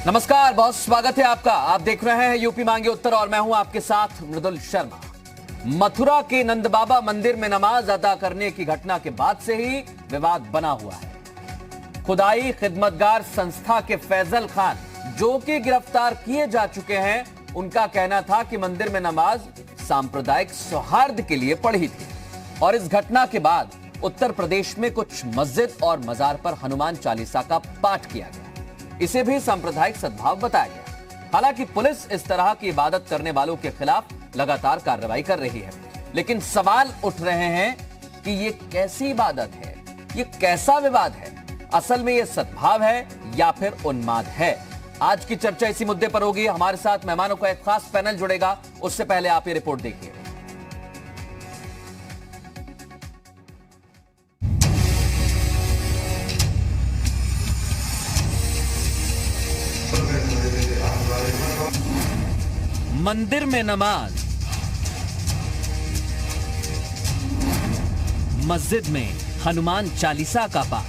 नमस्कार, बहुत स्वागत है आपका। आप देख रहे हैं यूपी मांगे उत्तर और मैं हूं आपके साथ मृदुल शर्मा। मथुरा के नंद बाबा मंदिर में नमाज अदा करने की घटना के बाद से ही विवाद बना हुआ है। खुदाई खिदमतगार संस्था के फैजल खान, जो कि गिरफ्तार किए जा चुके हैं, उनका कहना था कि मंदिर में नमाज सांप्रदायिक सौहार्द के लिए पढ़ी थी और इस घटना के बाद उत्तर प्रदेश में कुछ मस्जिद और मजार पर हनुमान चालीसा का पाठ किया गया। इसे भी सांप्रदायिक सद्भाव बताया गया। हालांकि पुलिस इस तरह की इबादत करने वालों के खिलाफ लगातार कार्रवाई कर रही है, लेकिन सवाल उठ रहे हैं कि ये कैसी इबादत है, ये कैसा विवाद है, असल में ये सद्भाव है या फिर उन्माद है। आज की चर्चा इसी मुद्दे पर होगी। हमारे साथ मेहमानों का एक खास पैनल जुड़ेगा, उससे पहले आप ये रिपोर्ट देखिए। मंदिर में नमाज, मस्जिद में हनुमान चालीसा का पाठ।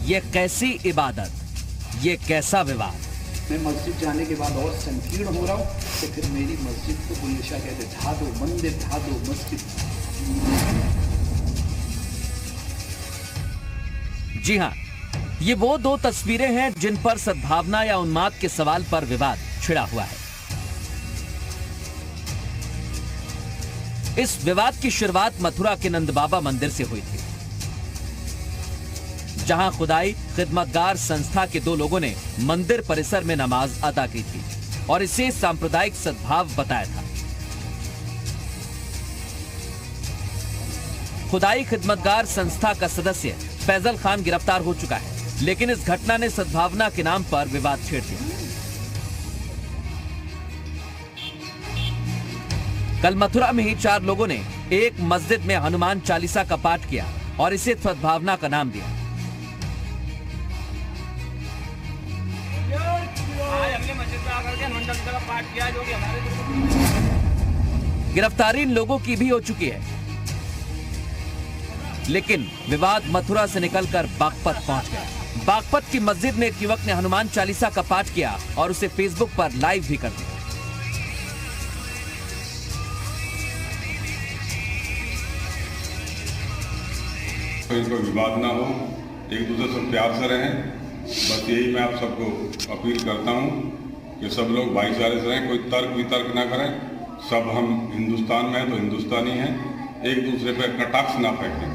ये कैसी इबादत, ये कैसा विवाद। मैं मस्जिद जाने के बाद और संकीर्ण हो रहा हूँ तो फिर मेरी मस्जिद को बुल्लिशा कहते, ढा दो मंदिर, ढा दो मस्जिद। जी हां, ये वो दो तस्वीरें हैं जिन पर सद्भावना या उन्माद के सवाल पर विवाद छिड़ा हुआ है। इस विवाद की शुरुआत मथुरा के नंद बाबा मंदिर से हुई थी, जहां खुदाई खिदमतगार संस्था के दो लोगों ने मंदिर परिसर में नमाज अदा की थी और इसे सांप्रदायिक सद्भाव बताया था। खुदाई खिदमतगार संस्था का सदस्य फैजल खान गिरफ्तार हो चुका है, लेकिन इस घटना ने सद्भावना के नाम पर विवाद छेड़ दिया। कल मथुरा में ही 4 लोगों ने एक मस्जिद में हनुमान चालीसा का पाठ किया और इसे सद्भावना का नाम दिया। गिरफ्तारी इन लोगों की भी हो चुकी है, लेकिन विवाद मथुरा से निकलकर बागपत पहुंच गया। बागपत की मस्जिद में एक युवक ने हनुमान चालीसा का पाठ किया और उसे फेसबुक पर लाइव भी कर दिया। कोई विवाद ना हो, एक दूसरे से प्यार से रहें, बस यही मैं आप सबको अपील करता हूं कि सब लोग भाईचारे से रहें, कोई तर्क वितर्क ना करें। सब हम हिंदुस्तान में हैं तो हिंदुस्तानी हैं, एक दूसरे पर कटाक्ष ना फेंकें।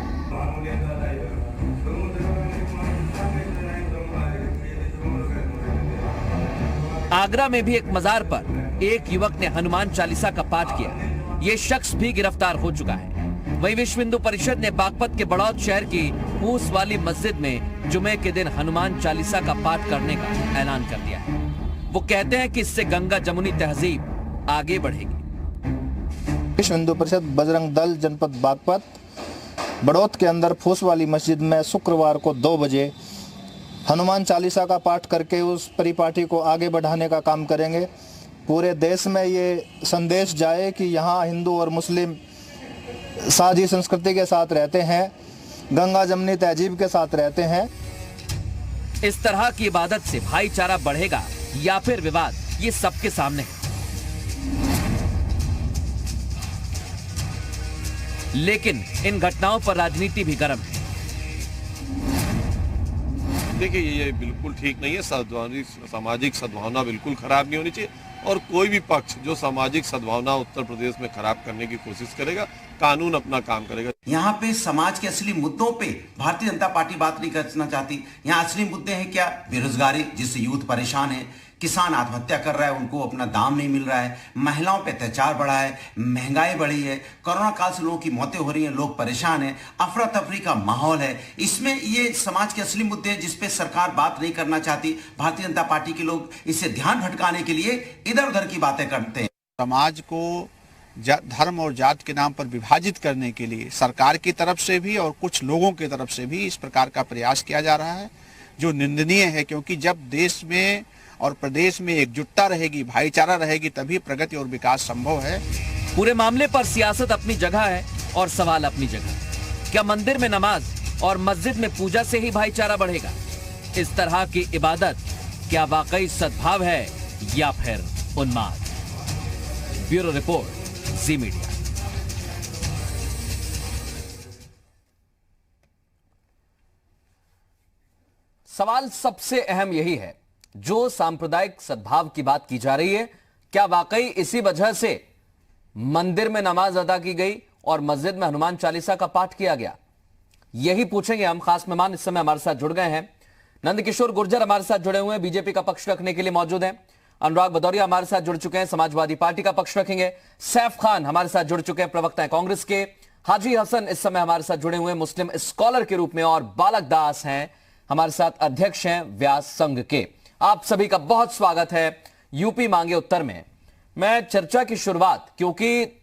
आगरा में भी एक मजार पर एक युवक ने हनुमान चालीसा का पाठ किया। ये शख्स भी गिरफ्तार हो चुका है। वहीं विश्व हिंदू परिषद ने बागपत के बड़ौद शहर की पूस वाली मस्जिद में जुमे के दिन हनुमान चालीसा का पाठ करने का ऐलान कर दिया है। वो कहते हैं कि इससे गंगा जमुनी तहजीब आगे बढ़ेगी। विश्व हिंदू परिषद बजरंग दल जनपद बागपत बड़ौद के अंदर फूस वाली मस्जिद में शुक्रवार को 2 बजे हनुमान चालीसा का पाठ करके उस परिपाटी को आगे बढ़ाने का काम करेंगे। पूरे देश में ये संदेश जाए कि यहाँ हिंदू और मुस्लिम साझी संस्कृति के साथ रहते हैं, गंगा जमनी तहजीब के साथ रहते हैं। इस तरह की इबादत से भाईचारा बढ़ेगा या फिर विवाद, ये सबके सामने है। लेकिन इन घटनाओं पर राजनीति भी गर्म है। देखिए, ये बिल्कुल ठीक नहीं है। सामाजिक सद्भावना बिल्कुल खराब नहीं होनी चाहिए और कोई भी पक्ष जो सामाजिक सद्भावना उत्तर प्रदेश में खराब करने की कोशिश करेगा, कानून अपना काम करेगा। यहाँ पे समाज के असली मुद्दों पे भारतीय जनता पार्टी बात नहीं करना चाहती। यहाँ असली मुद्दे हैं क्या? बेरोजगारी, जिससे यूथ परेशान है, किसान आत्महत्या कर रहा है, उनको अपना दाम नहीं मिल रहा है, महिलाओं पे अत्याचार बढ़ा है, महंगाई बढ़ी है, कोरोना काल से लोगों की मौतें हो रही हैं, लोग परेशान हैं, अफरा तफरी का माहौल है। इसमें ये समाज के असली मुद्दे हैं जिसपे सरकार बात नहीं करना चाहती। भारतीय जनता पार्टी के लोग इससे ध्यान भटकाने के लिए इधर उधर की बातें करते हैं। समाज को धर्म और जात के नाम पर विभाजित करने के लिए सरकार की तरफ से भी और कुछ लोगों की तरफ से भी इस प्रकार का प्रयास किया जा रहा है, जो निंदनीय है। क्योंकि जब देश में और प्रदेश में एकजुटता रहेगी, भाईचारा रहेगी, तभी प्रगति और विकास संभव है। पूरे मामले पर सियासत अपनी जगह है और सवाल अपनी जगह। क्या मंदिर में नमाज और मस्जिद में पूजा से ही भाईचारा बढ़ेगा? इस तरह की इबादत क्या वाकई सद्भाव है या फिर उन्माद? ब्यूरो रिपोर्ट, जी मीडिया। सवाल सबसे अहम यही है, जो सांप्रदायिक सद्भाव की बात की जा रही है, क्या वाकई इसी वजह से मंदिर में नमाज अदा की गई और मस्जिद में हनुमान चालीसा का पाठ किया गया? यही पूछेंगे हम। खास मेहमान इस समय हमारे साथ जुड़ गए हैं। नंदकिशोर गुर्जर हमारे साथ जुड़े हुए हैं, बीजेपी का पक्ष रखने के लिए मौजूद हैं। अनुराग भदौरिया हमारे साथ जुड़ चुके हैं, समाजवादी पार्टी का पक्ष रखेंगे। सैफ खान हमारे साथ जुड़ चुके हैं, प्रवक्ता हैं कांग्रेस के। हाजी हसन इस समय हमारे साथ जुड़े हुए हैं मुस्लिम स्कॉलर के रूप में, और बालक दास हैं हमारे साथ, अध्यक्ष हैं व्यास संघ के। आप सभी का बहुत स्वागत है यूपी मांगे उत्तर में। मैं चर्चा की शुरुआत, क्योंकि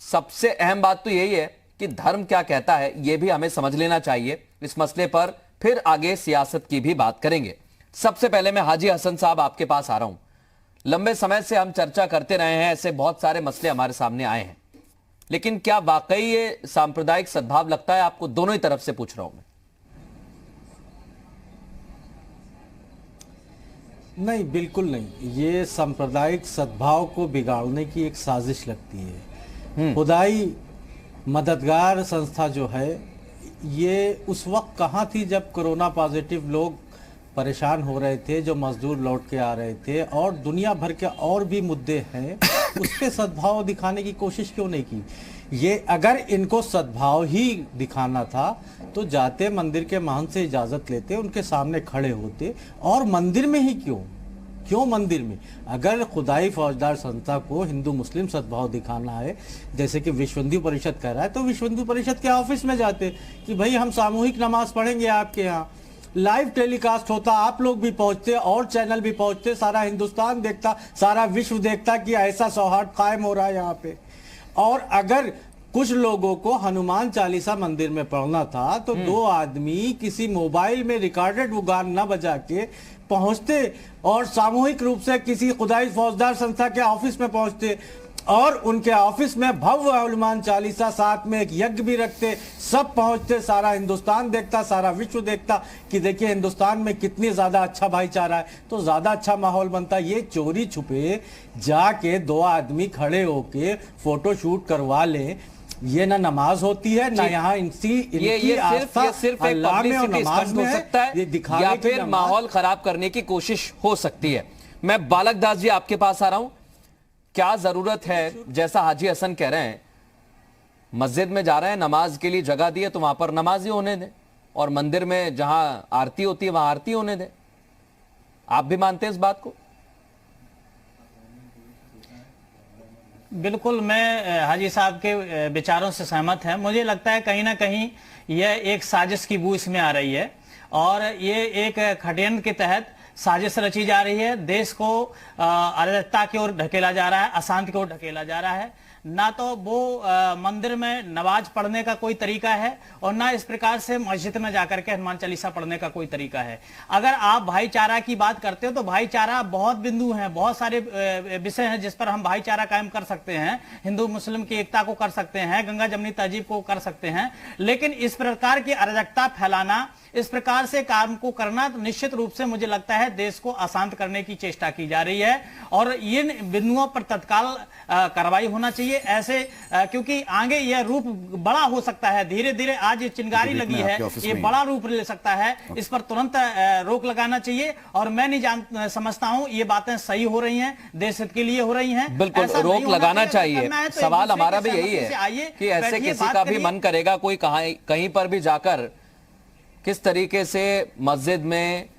सबसे अहम बात तो यही है कि धर्म क्या कहता है, यह भी हमें समझ लेना चाहिए। इस मसले पर फिर आगे सियासत की भी बात करेंगे। सबसे पहले मैं हाजी हसन साहब आपके पास आ रहा हूं। लंबे समय से हम चर्चा करते रहे हैं, ऐसे बहुत सारे मसले हमारे सामने आए हैं, लेकिन क्या वाकई ये सांप्रदायिक सद्भाव लगता है आपको? दोनों ही तरफ से पूछ रहा हूं मैं। नहीं, बिल्कुल नहीं। ये सांप्रदायिक सद्भाव को बिगाड़ने की एक साजिश लगती है। खुदाई मददगार संस्था जो है, ये उस वक्त कहाँ थी जब कोरोना पॉजिटिव लोग परेशान हो रहे थे, जो मजदूर लौट के आ रहे थे, और दुनिया भर के और भी मुद्दे हैं, उस पर सद्भाव दिखाने की कोशिश क्यों नहीं की? ये अगर इनको सद्भाव ही दिखाना था तो जाते मंदिर के महंत से इजाज़त लेते, उनके सामने खड़े होते। और मंदिर में ही क्यों मंदिर में? अगर खुदाई फौजदार संस्था को हिंदू मुस्लिम सद्भाव दिखाना है, जैसे कि विश्व हिंदू परिषद कह रहा है, तो विश्व हिंदू परिषद के ऑफिस में जाते कि भाई हम सामूहिक नमाज पढ़ेंगे आपके यहाँ। लाइव टेलीकास्ट होता, आप लोग भी पहुंचते और चैनल भी पहुंचते, सारा हिंदुस्तान देखता, सारा विश्व देखता कि ऐसा सौहार्द कायम हो रहा है यहाँ पे। और अगर कुछ लोगों को हनुमान चालीसा मंदिर में पढ़ना था तो दो आदमी किसी मोबाइल में रिकॉर्डेड वो गान न बजा के पहुंचते और सामूहिक रूप से किसी खुदाई फौजदार संस्था के ऑफिस में पहुंचते, और उनके ऑफिस में भव्य हनुमान चालीसा, साथ में एक यज्ञ भी रखते, सब पहुंचते, सारा हिंदुस्तान देखता, सारा विश्व देखता कि देखिए हिंदुस्तान में कितनी ज्यादा अच्छा भाईचारा है, तो ज्यादा अच्छा माहौल बनता। ये चोरी छुपे जाके दो आदमी खड़े होके फोटो शूट करवा ले, ये ना नमाज होती है ना यहाँ इनकी आस्था सिर्फ एक अल्लाह में और पब्लिसिटी नमाज स्टंट में हो सकता है, ये दिखाने या की फिर माहौल खराब करने की कोशिश हो सकती है। मैं बालक दास जी आपके पास आ रहा हूं। क्या जरूरत है, जैसा हाजी हसन कह रहे हैं, मस्जिद में जा रहे हैं, नमाज के लिए जगह दी है तो वहां पर नमाज ही होने दें, और मंदिर में जहां आरती होती है वहां आरती होने दें? आप भी मानते हैं इस बात को? बिल्कुल, मैं हाजी साहब के विचारों से सहमत है। मुझे लगता है कहीं ना कहीं यह एक साजिश की बू इसमें आ रही है, और ये एक षड्यंत्र के तहत साजिश रची जा रही है। देश को अराजकता की ओर ढकेला जा रहा है, अशांति की ओर ढकेला जा रहा है। ना तो वो मंदिर में नमाज पढ़ने का कोई तरीका है, और ना इस प्रकार से मस्जिद में जाकर के हनुमान चालीसा पढ़ने का कोई तरीका है। अगर आप भाईचारा की बात करते हो तो भाईचारा बहुत बिंदु हैं, बहुत सारे विषय हैं जिस पर हम भाईचारा कायम कर सकते हैं। हिंदू मुस्लिम की एकता को कर सकते हैं, गंगा जमनी तहजीब को कर सकते हैं, लेकिन इस प्रकार की अराजकता फैलाना, इस प्रकार से काम को करना, तो निश्चित रूप से मुझे लगता है देश को अशांत करने की चेष्टा की जा रही है, और इन बिंदुओं पर तत्काल कार्रवाई होना चाहिए ऐसे, क्योंकि आगे यह रूप बड़ा हो सकता है। धीरे धीरे आज ये चिंगारी लगी है, ये बड़ा रूप ले सकता है, इस पर तुरंत रोक लगाना चाहिए। और मैं नहीं समझता हूं ये बातें सही हो रही हैं, देश हित के लिए हो रही हैं। बिल्कुल रोक लगाना चाहिए। सवाल हमारा भी यही है कि ऐसे किसी का भी मन करेगा कोई कहीं पर भी जाकर किस तरीके से मस्जिद में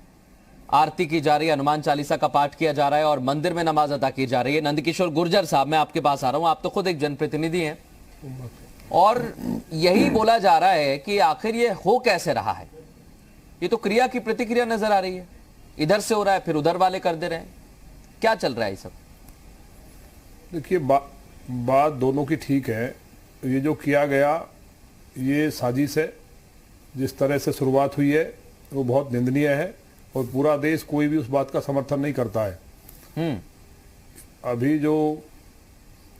आरती की जा रही है, हनुमान चालीसा का पाठ किया जा रहा है और मंदिर में नमाज अदा की जा रही है। नंदकिशोर गुर्जर साहब, मैं आपके पास आ रहा हूं, आप तो खुद एक जनप्रतिनिधि हैं, और यही बोला जा रहा है कि आखिर ये हो कैसे रहा है? ये तो क्रिया की प्रतिक्रिया नजर आ रही है, इधर से हो रहा है फिर उधर वाले कर दे रहे हैं। क्या चल रहा है ये सब? देखिए, बात दोनों की ठीक है। ये जो किया गया ये साजिश है, जिस तरह से शुरुआत हुई है वो बहुत निंदनीय है, और पूरा देश कोई भी उस बात का समर्थन नहीं करता है। अभी जो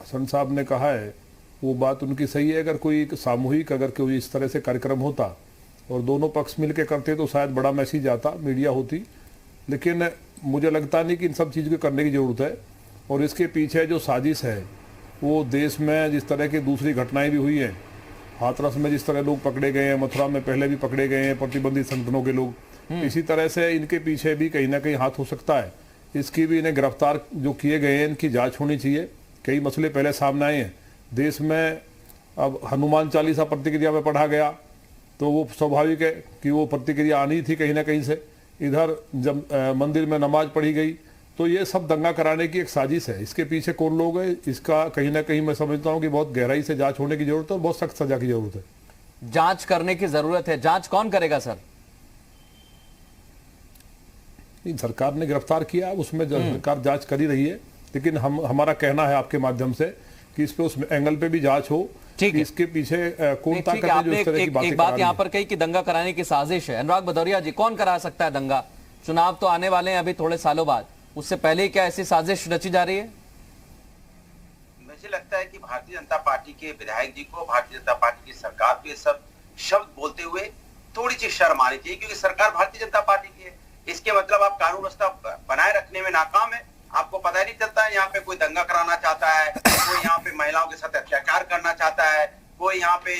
हसन साहब ने कहा है वो बात उनकी सही है। अगर कोई सामूहिक अगर कोई इस तरह से कार्यक्रम होता और दोनों पक्ष मिलकर करते तो शायद बड़ा मैसेज आता, मीडिया होती, लेकिन मुझे लगता नहीं कि इन सब चीज़ को करने की ज़रूरत है। और इसके पीछे जो साजिश है वो देश में जिस तरह की दूसरी घटनाएं भी हुई हैं, हाथरस में जिस तरह लोग पकड़े गए हैं, मथुरा में पहले भी पकड़े गए हैं प्रतिबंधित संगठनों के लोग, इसी तरह से इनके पीछे भी कहीं ना कहीं हाथ हो सकता है। इसकी भी इन्हें गिरफ्तार जो किए गए हैं इनकी जांच होनी चाहिए। कई मसले पहले सामने आए हैं देश में। अब हनुमान चालीसा प्रतिक्रिया में पढ़ा गया तो वो स्वाभाविक है कि वो प्रतिक्रिया आनी थी कहीं ना कहीं से। इधर जब मंदिर में नमाज पढ़ी गई तो ये सब दंगा कराने की एक साजिश है। इसके पीछे कौन लोग हैं इसका कहीं ना कहीं मैं समझता हूँ कि बहुत गहराई से जांच होने की जरूरत है और बहुत सख्त सजा की जरूरत है। जांच करने की जरूरत है। जांच कौन करेगा सर? सरकार ने गिरफ्तार किया, उसमें सरकार जांच कर ही रही है, लेकिन हमारा कहना है आपके माध्यम से कि इस पे उस एंगल पे भी जांच हो कि इसके पीछे कौन ताकत है जो इस तरह की बातें एक बात यहाँ पर कही कि दंगा कराने की साजिश है। अनुराग भदौरिया जी, कौन करा सकता है दंगा? चुनाव तो आने वाले हैं अभी थोड़े सालों बाद, उससे पहले ही क्या ऐसी साजिश रची जा रही है? मुझे लगता है कि भारतीय जनता पार्टी के विधायक जी को, भारतीय जनता पार्टी की सरकार को ये सब शब्द बोलते हुए थोड़ी सी शर्म आनी चाहिए, क्योंकि सरकार भारतीय जनता पार्टी की है। इसके मतलब आप कानून व्यवस्था बनाए रखने में नाकाम है। आपको पता ही नहीं चलता है यहाँ पे कोई दंगा कराना चाहता है, कोई यहाँ पे महिलाओं के साथ अत्याचार करना चाहता है, कोई यहाँ पे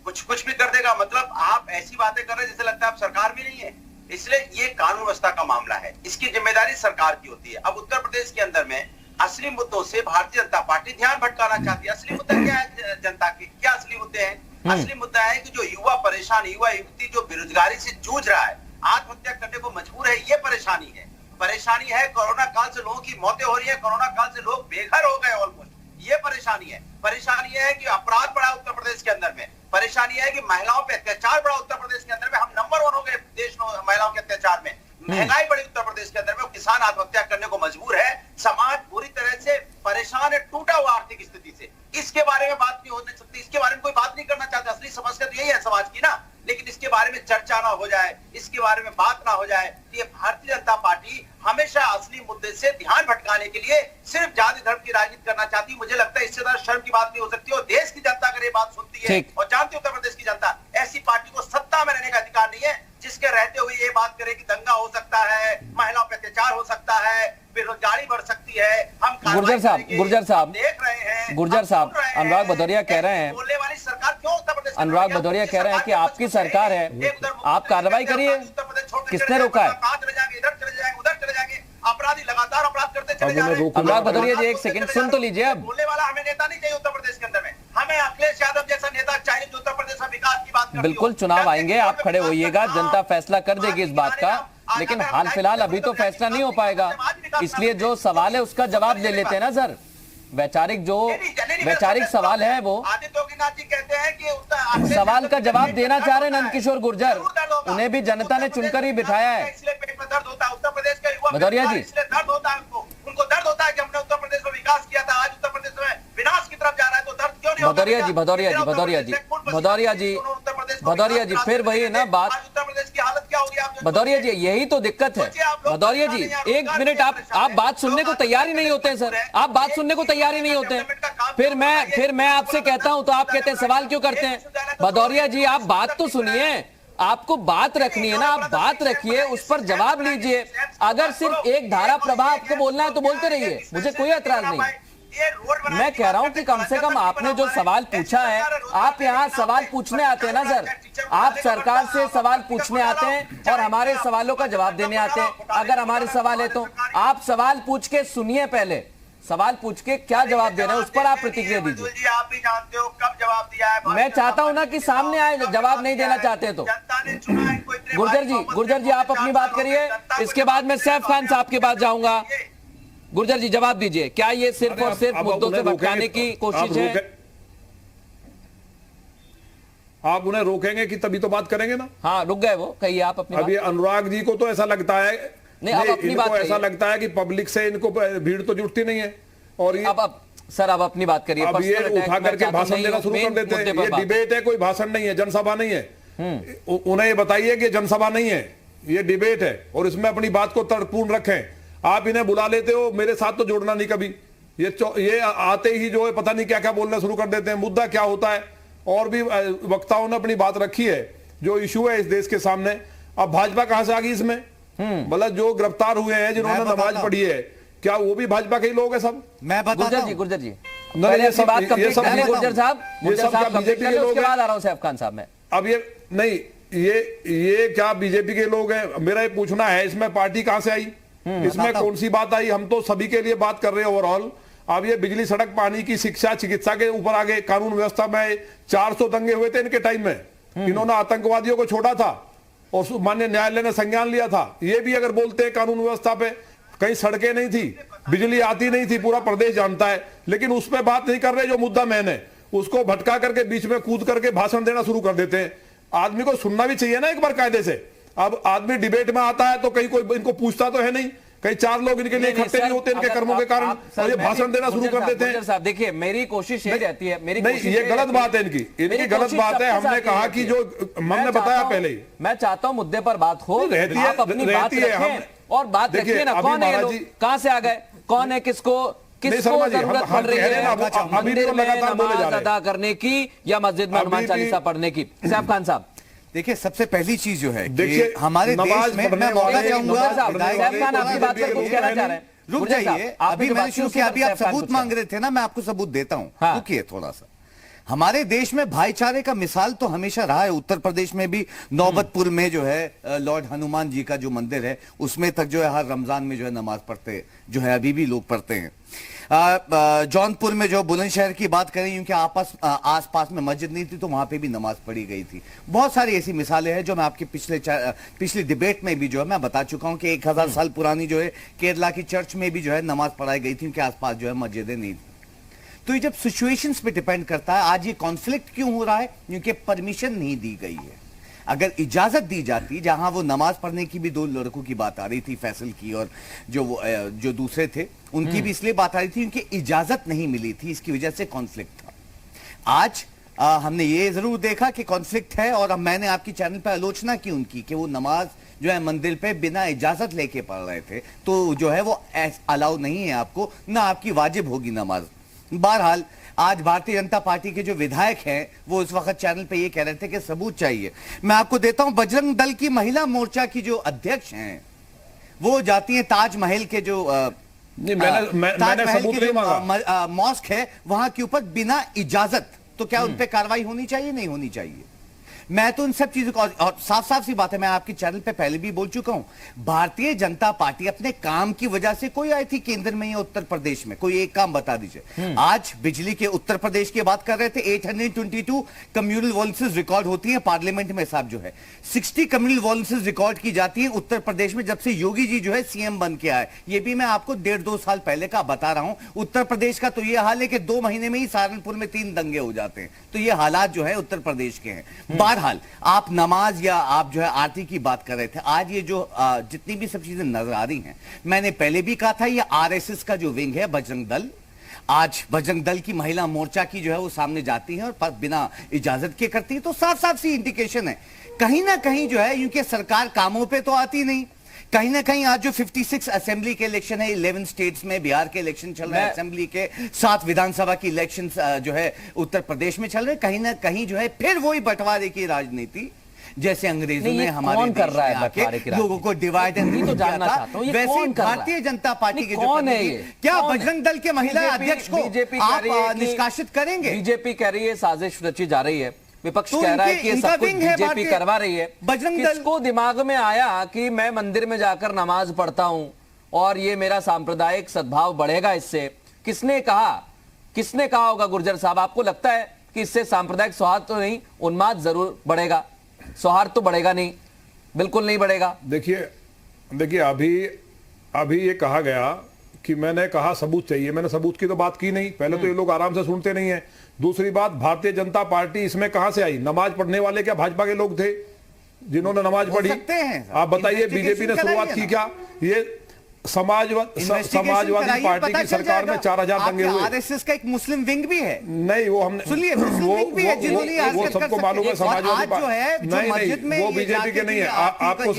कुछ भी कर देगा। मतलब आप ऐसी बातें कर रहे हैं जैसे लगता है आप सरकार भी नहीं है। इसलिए ये कानून व्यवस्था का मामला है, इसकी जिम्मेदारी सरकार की होती है। अब उत्तर प्रदेश के अंदर में असली मुद्दों से भारतीय जनता पार्टी ध्यान भटकाना चाहती है। असली मुद्दा क्या है जनता के? क्या असली मुद्दे हैं? असली मुद्दा है कि जो युवा परेशान, युवा युवती जो बेरोजगारी से जूझ रहा है, आत्महत्या करने को मजबूर है, ये परेशानी है। परेशानी है कोरोना काल से लोगों की मौतें हो रही है, कोरोना काल से लोग बेघर हो गए ऑलमोस्ट, ये परेशानी है। परेशानी है कि अपराध बढ़ा उत्तर प्रदेश के अंदर में, परेशानी है कि महिलाओं पे अत्याचार बढ़ा उत्तर प्रदेश के अंदर में। हम नंबर 1 हो गए देश में महिलाओं के अत्याचार में। महंगाई बढ़ी उत्तर प्रदेश के अंदर में, किसान आत्महत्या करने को मजबूर है। समाज पूरी तरह से परेशान है, टूटा हुआ आर्थिक स्थिति से। इसके बारे में बात नहीं होने सकती, इसके बारे में कोई बात नहीं करना चाहता। असली समस्या तो यही है समाज की ना, लेकिन इसके बारे में चर्चा ना हो जाए, इसके बारे में बात ना हो जाए। ये भारतीय जनता पार्टी हमेशा असली मुद्दे से ध्यान भटकाने के लिए सिर्फ जाति धर्म की राजनीति करना चाहती है। मुझे लगता है इससे ज्यादा शर्म की बात नहीं हो सकती। और देश की जनता अगर ये बात सुनती है और जानती है उत्तर प्रदेश की जनता, ऐसी पार्टी को सत्ता में रहने का अधिकार नहीं है जिसके रहते हुए ये बात करे कि दंगा हो सकता है, महिलाओं पर अत्याचार हो सकता है, बेरोजगारी बढ़ सकती है। हम गुर्जर साहब देख रहे हैं, गुर्जर साहब, अनुराग भदौरिया कह रहे हैं, बोलने वाली सरकार क्यों उत्तर प्रदेश? अनुराग भदौरिया कह रहे हैं कि आपकी सरकार है, आप कार्रवाई करिए। किसने रोका है? इधर चले जाएंगे, उधर चले जाएंगे, अपराधी लगातार अपराध करते चले जा रहे हैं। अनुराग भदौरिया जी एक सेकंड सुन तो लीजिए। अब बोलने वाला हमें नेता नहीं चाहिए उत्तर प्रदेश के अंदर में, हमें अखिलेश यादव जैसा नेता चाहिए जो उत्तर प्रदेश में विकास की बात करे। बिल्कुल, चुनाव आएंगे, आप खड़े होइएगा, जनता फैसला कर देगी इस बात का, लेकिन हाल फिलहाल अभी तो फैसला नहीं हो पाएगा। इसलिए जो सवाल है उसका जवाब ले लेते हैं ना सर। वैचारिक सवाल है वो, कहते हैं कि सवाल का जवाब देना चाह रहे हैं नंदकिशोर गुर्जर, उन्हें भी जनता ने चुनकर ही बिठाया है। इसलिए पेट में दर्द होता है उत्तर प्रदेश के युवा, भदौरिया जी, दर्द होता है उनको दर्द होता है कि हमने उत्तर प्रदेश में विकास किया था, आज उत्तर प्रदेश में विनाश की तरफ जा रहा है, तो दर्द क्यों नहीं होता? भदौरिया जी फिर वही है ना बात। उत्तर प्रदेश की हालत क्या होगी? आप भदौरिया जी यही तो दिक्कत है। भदौरिया जी एक मिनट, आप बात सुनने को तैयार ही नहीं होते हैं सर, आप बात सुनने को तैयार ही नहीं होते हैं। फिर मैं आपसे कहता हूं तो आप कहते हैं सवाल क्यों करते हैं? भदौरिया जी आप बात तो सुनिए, आपको बात रखनी है ना, आप बात रखिए, उस पर जवाब लीजिए। अगर सिर्फ एक धारा प्रवाह आपको बोलना है तो बोलते रहिए, मुझे कोई एतराज नहीं है। मैं कह रहा हूं कि कम से कम आपने जो सवाल पूछा है, आप यहाँ सवाल पूछने आते हैं ना सर, आप सरकार से सवाल पूछने आते हैं और हमारे सवालों का जवाब देने आते हैं। अगर हमारे सवाल है तो आप सवाल पूछ के सुनिए, पहले सवाल पूछ के क्या जवाब दे रहे हैं उस पर आप प्रतिक्रिया दीजिए। आप भी जानते हो कब जवाब दिया है। मैं चाहता हूं ना कि सामने आए, जवाब नहीं देना चाहते तो। गुर्जर जी आप अपनी बात करिए, इसके बाद मैं सैफ खान साहब के पास जाऊंगा। गुर्जर जी जवाब दीजिए, क्या ये सिर्फ और सिर्फ मुद्दों से भटकाने की कोशिश है? आप उन्हें रोकेंगे कि तभी तो बात करेंगे ना। हाँ रुक गए वो, कहिए आप अपनी अभी अनुराग जी को तो ऐसा लगता है, नहीं अब अपनी बात ऐसा लगता है कि पब्लिक से इनको भीड़ तो जुटती नहीं है। और ये अब सर आप अपनी बात करिए। अब ये उठा करके भाषण देना शुरू कर देते हैं। ये डिबेट है, कोई भाषण नहीं है, जनसभा नहीं है। उन्हें ये बताइए कि जनसभा नहीं है, ये डिबेट है और इसमें अपनी बात को तर्कपूर्ण रखें। आप इन्हें बुला लेते हो, मेरे साथ तो जोड़ना नहीं कभी। ये आते ही जो है पता नहीं क्या क्या बोलना शुरू कर देते हैं। मुद्दा क्या होता है, और भी वक्ताओं ने अपनी बात रखी है, जो इशू है इस देश के सामने। अब भाजपा कहां से आ गई इसमें? मतलब जो गिरफ्तार हुए हैं, जिन्होंने नमाज पढ़ी है, क्या वो भी भाजपा के ही लोग हैं सब? मैं बताता हूं गुर्जर जी ये सब गुर्जर साहब बीजेपी के लोग उसके बाद आ रहा हूं सैफ खान साहब में। अब ये नहीं, ये क्या बीजेपी के लोग हैं? मेरा ये पूछना है, इसमें पार्टी कहां से आई? इसमें कौन सी बात आई? हम तो सभी के लिए बात कर रहे हैं ओवरऑल। अब ये बिजली, सड़क, पानी की, शिक्षा, चिकित्सा के ऊपर आगे कानून व्यवस्था में 400 दंगे हुए थे इनके टाइम में। इन्होंने आतंकवादियों को छोड़ा था और माननीय न्यायालय ने संज्ञान लिया था। ये भी अगर बोलते हैं कानून व्यवस्था पे, कहीं सड़कें नहीं थी, बिजली आती नहीं थी, पूरा प्रदेश जानता है, लेकिन उस पर बात नहीं कर रहे। जो मुद्दा मैन है उसको भटका करके बीच में कूद करके भाषण देना शुरू कर देते हैं। आदमी को सुनना भी चाहिए ना एक बार कायदे से। अब आदमी डिबेट में आता है तो कहीं कोई इनको पूछता तो है नहीं, कहीं 4 लोग इनके लिए इकट्ठे नहीं होते इनके कर्मों के कारण, और ये भाषण देना शुरू कर देते हैं। साहब देखिए, मेरी कोशिश ये रहती है, मेरी नहीं, ये गलत बात है इनकी गलत बात है। हमने कहा कि जो हमने बताया पहले ही, मैं चाहता हूं मुद्दे पर बात हो, आप अपनी बात रखें और बात रखिए ना। कौन है ये लोग, कहां से आ गए, कौन है, किसको जरूरत पड़ रही है मंदिर में नमाज अदा करने की या मस्जिद में हनुमान चालीसा पढ़ने की? सैफ खान साहब देखिए, सबसे पहली चीज जो है देखिए, हमारे देश में, मैं मौका चाहूंगा, आपकी बात पर कुछ कहना चाह रहे हैं, रुक जाइए। अभी मैंने शुरू किया, अभी आप सबूत मांग रहे थे ना, मैं आपको सबूत देता हूं, रुकिए थोड़ा सा। हमारे देश में भाईचारे का मिसाल तो हमेशा रहा है। उत्तर प्रदेश में भी नौबतपुर में जो है लॉर्ड हनुमान जी का जो मंदिर है, उसमें तक जो है हर रमजान में जो है नमाज पढ़ते जो है, अभी भी लोग पढ़ते हैं। जौनपुर में जो बुलंदशहर की बात करें, क्योंकि आसपास में मस्जिद नहीं थी तो वहां पे भी नमाज पढ़ी गई थी। बहुत सारी ऐसी मिसालें हैं जो मैं आपके पिछली डिबेट में भी जो है मैं बता चुका हूं कि 1000 साल पुरानी जो है केरला की चर्च में भी जो है नमाज पढ़ाई गई थी, क्योंकि आसपास जो है मस्जिदें नहीं थी। तो ये जब सिचुएशंस पे डिपेंड करता है, आज ये कॉन्फ्लिक्ट क्यों हो रहा है? क्योंकि परमिशन नहीं दी गई है। अगर इजाजत दी जाती, जहां वो नमाज पढ़ने की भी 2 लड़कों की बात आ रही थी, फैसल की और जो दूसरे थे उनकी भी इसलिए बात आ रही थी क्योंकि इजाजत नहीं मिली थी, इसकी वजह से कॉन्फ्लिक्ट था। आज हमने ये जरूर देखा कि कॉन्फ्लिक्ट है, और अब मैंने आपकी चैनल पर आलोचना की उनकी कि वो नमाज जो है मंदिर पे बिना इजाजत लेके पढ़ रहे थे, तो जो है वो अलाउ नहीं है आपको, ना आपकी वाजिब होगी नमाज। बहरहाल आज भारतीय जनता पार्टी के जो विधायक हैं वो इस वक्त चैनल पे ये कह रहे थे कि सबूत चाहिए। मैं आपको देता हूं, बजरंग दल की महिला मोर्चा की जो अध्यक्ष हैं वो जाती हैं ताजमहल के जो मैंने सबूत नहीं मांगा, मॉस्क है वहां के ऊपर बिना इजाजत, तो क्या उन पे कार्रवाई होनी चाहिए, नहीं होनी चाहिए? मैं तो इन सब चीजों को, और साफ साफ सी बात है, मैं आपके चैनल पे पहले भी बोल चुका हूं, भारतीय जनता पार्टी अपने काम की वजह से, कोई आई थी केंद्र में या उत्तर प्रदेश में, कोई एक काम बता दीजिए। आज बिजली के उत्तर प्रदेश की बात कर रहे थे, 822 कम्युनल वॉयलेंसेस रिकॉर्ड होती है पार्लियामेंट में साहब, जो है 60 कम्युनल वॉयलेंसेस रिकॉर्ड की जाती है उत्तर प्रदेश में जब से योगी जी जो है सीएम बन के आए। ये भी मैं आपको 1.5-2 साल पहले का बता रहा हूं। उत्तर प्रदेश का तो ये हाल है कि 2 महीने में ही सहारनपुर में 3 दंगे हो जाते हैं। तो ये हालात जो है उत्तर प्रदेश के हैं। बहरहाल आप नमाज या आप जो है आरती की बात कर रहे थे, आज ये जो जितनी भी सब चीजें नजर आ रही हैं, मैंने पहले भी कहा था, ये आरएसएस का जो विंग है बजरंग दल, आज बजरंग दल की महिला मोर्चा की जो है वो सामने जाती है और बिना इजाजत के करती है, तो साफ साफ सी इंडिकेशन है कहीं ना कहीं जो है, क्योंकि सरकार कामों पे तो आती नहीं, कहीं ना कहीं आज जो 56 असेंबली के इलेक्शन है 11 स्टेट्स में, बिहार के इलेक्शन चल रहे हैं, असेंबली के 7 विधानसभा की इलेक्शन जो है उत्तर प्रदेश में चल रहे हैं, कहीं ना कहीं जो है फिर वही बटवारे की राजनीति जैसे अंग्रेजों ने हमारे कर रहा है आके लोगों को डिवाइड एंड रूल किया था, वैसे भारतीय जनता पार्टी के जो क्या बजरंग दल के महिला अध्यक्ष को आप निष्कासित करेंगे? बीजेपी कह रही है साजिश रची जा रही है, विपक्ष कह रहा है कि ये सब कुछ बीजेपी करवा रही है। किसको दिमाग में आया कि मैं मंदिर में जाकर नमाज पढ़ता हूं और ये मेरा सांप्रदायिक सद्भाव बढ़ेगा इससे? किसने कहा होगा गुर्जर साहब? आपको लगता है कि इससे सांप्रदायिक सौहार्द तो नहीं, उन्माद जरूर बढ़ेगा, सौहार्द तो बढ़ेगा नहीं, बिल्कुल नहीं बढ़ेगा। देखिए अभी ये कहा गया कि मैंने कहा सबूत चाहिए, मैंने सबूत की तो बात की नहीं। पहले तो ये लोग आराम से सुनते नहीं है। दूसरी बात, भारतीय जनता पार्टी इसमें कहां से आई? नमाज पढ़ने वाले क्या भाजपा के लोग थे जिन्होंने नमाज पढ़ी? आप बताइए, बीजेपी ने शुरुआत की क्या? ये समाजवादी पार्टी की सरकार में 4000 दंगे हुए। आरएसएस का एक मुस्लिम विंग भी है। नहीं, वो हमने सुनिए, मुस्लिम विंग भी है जिन्होंने वो सबको मालूम है। समाजवादी जो है नहीं, वो बीजेपी के नहीं है। आपको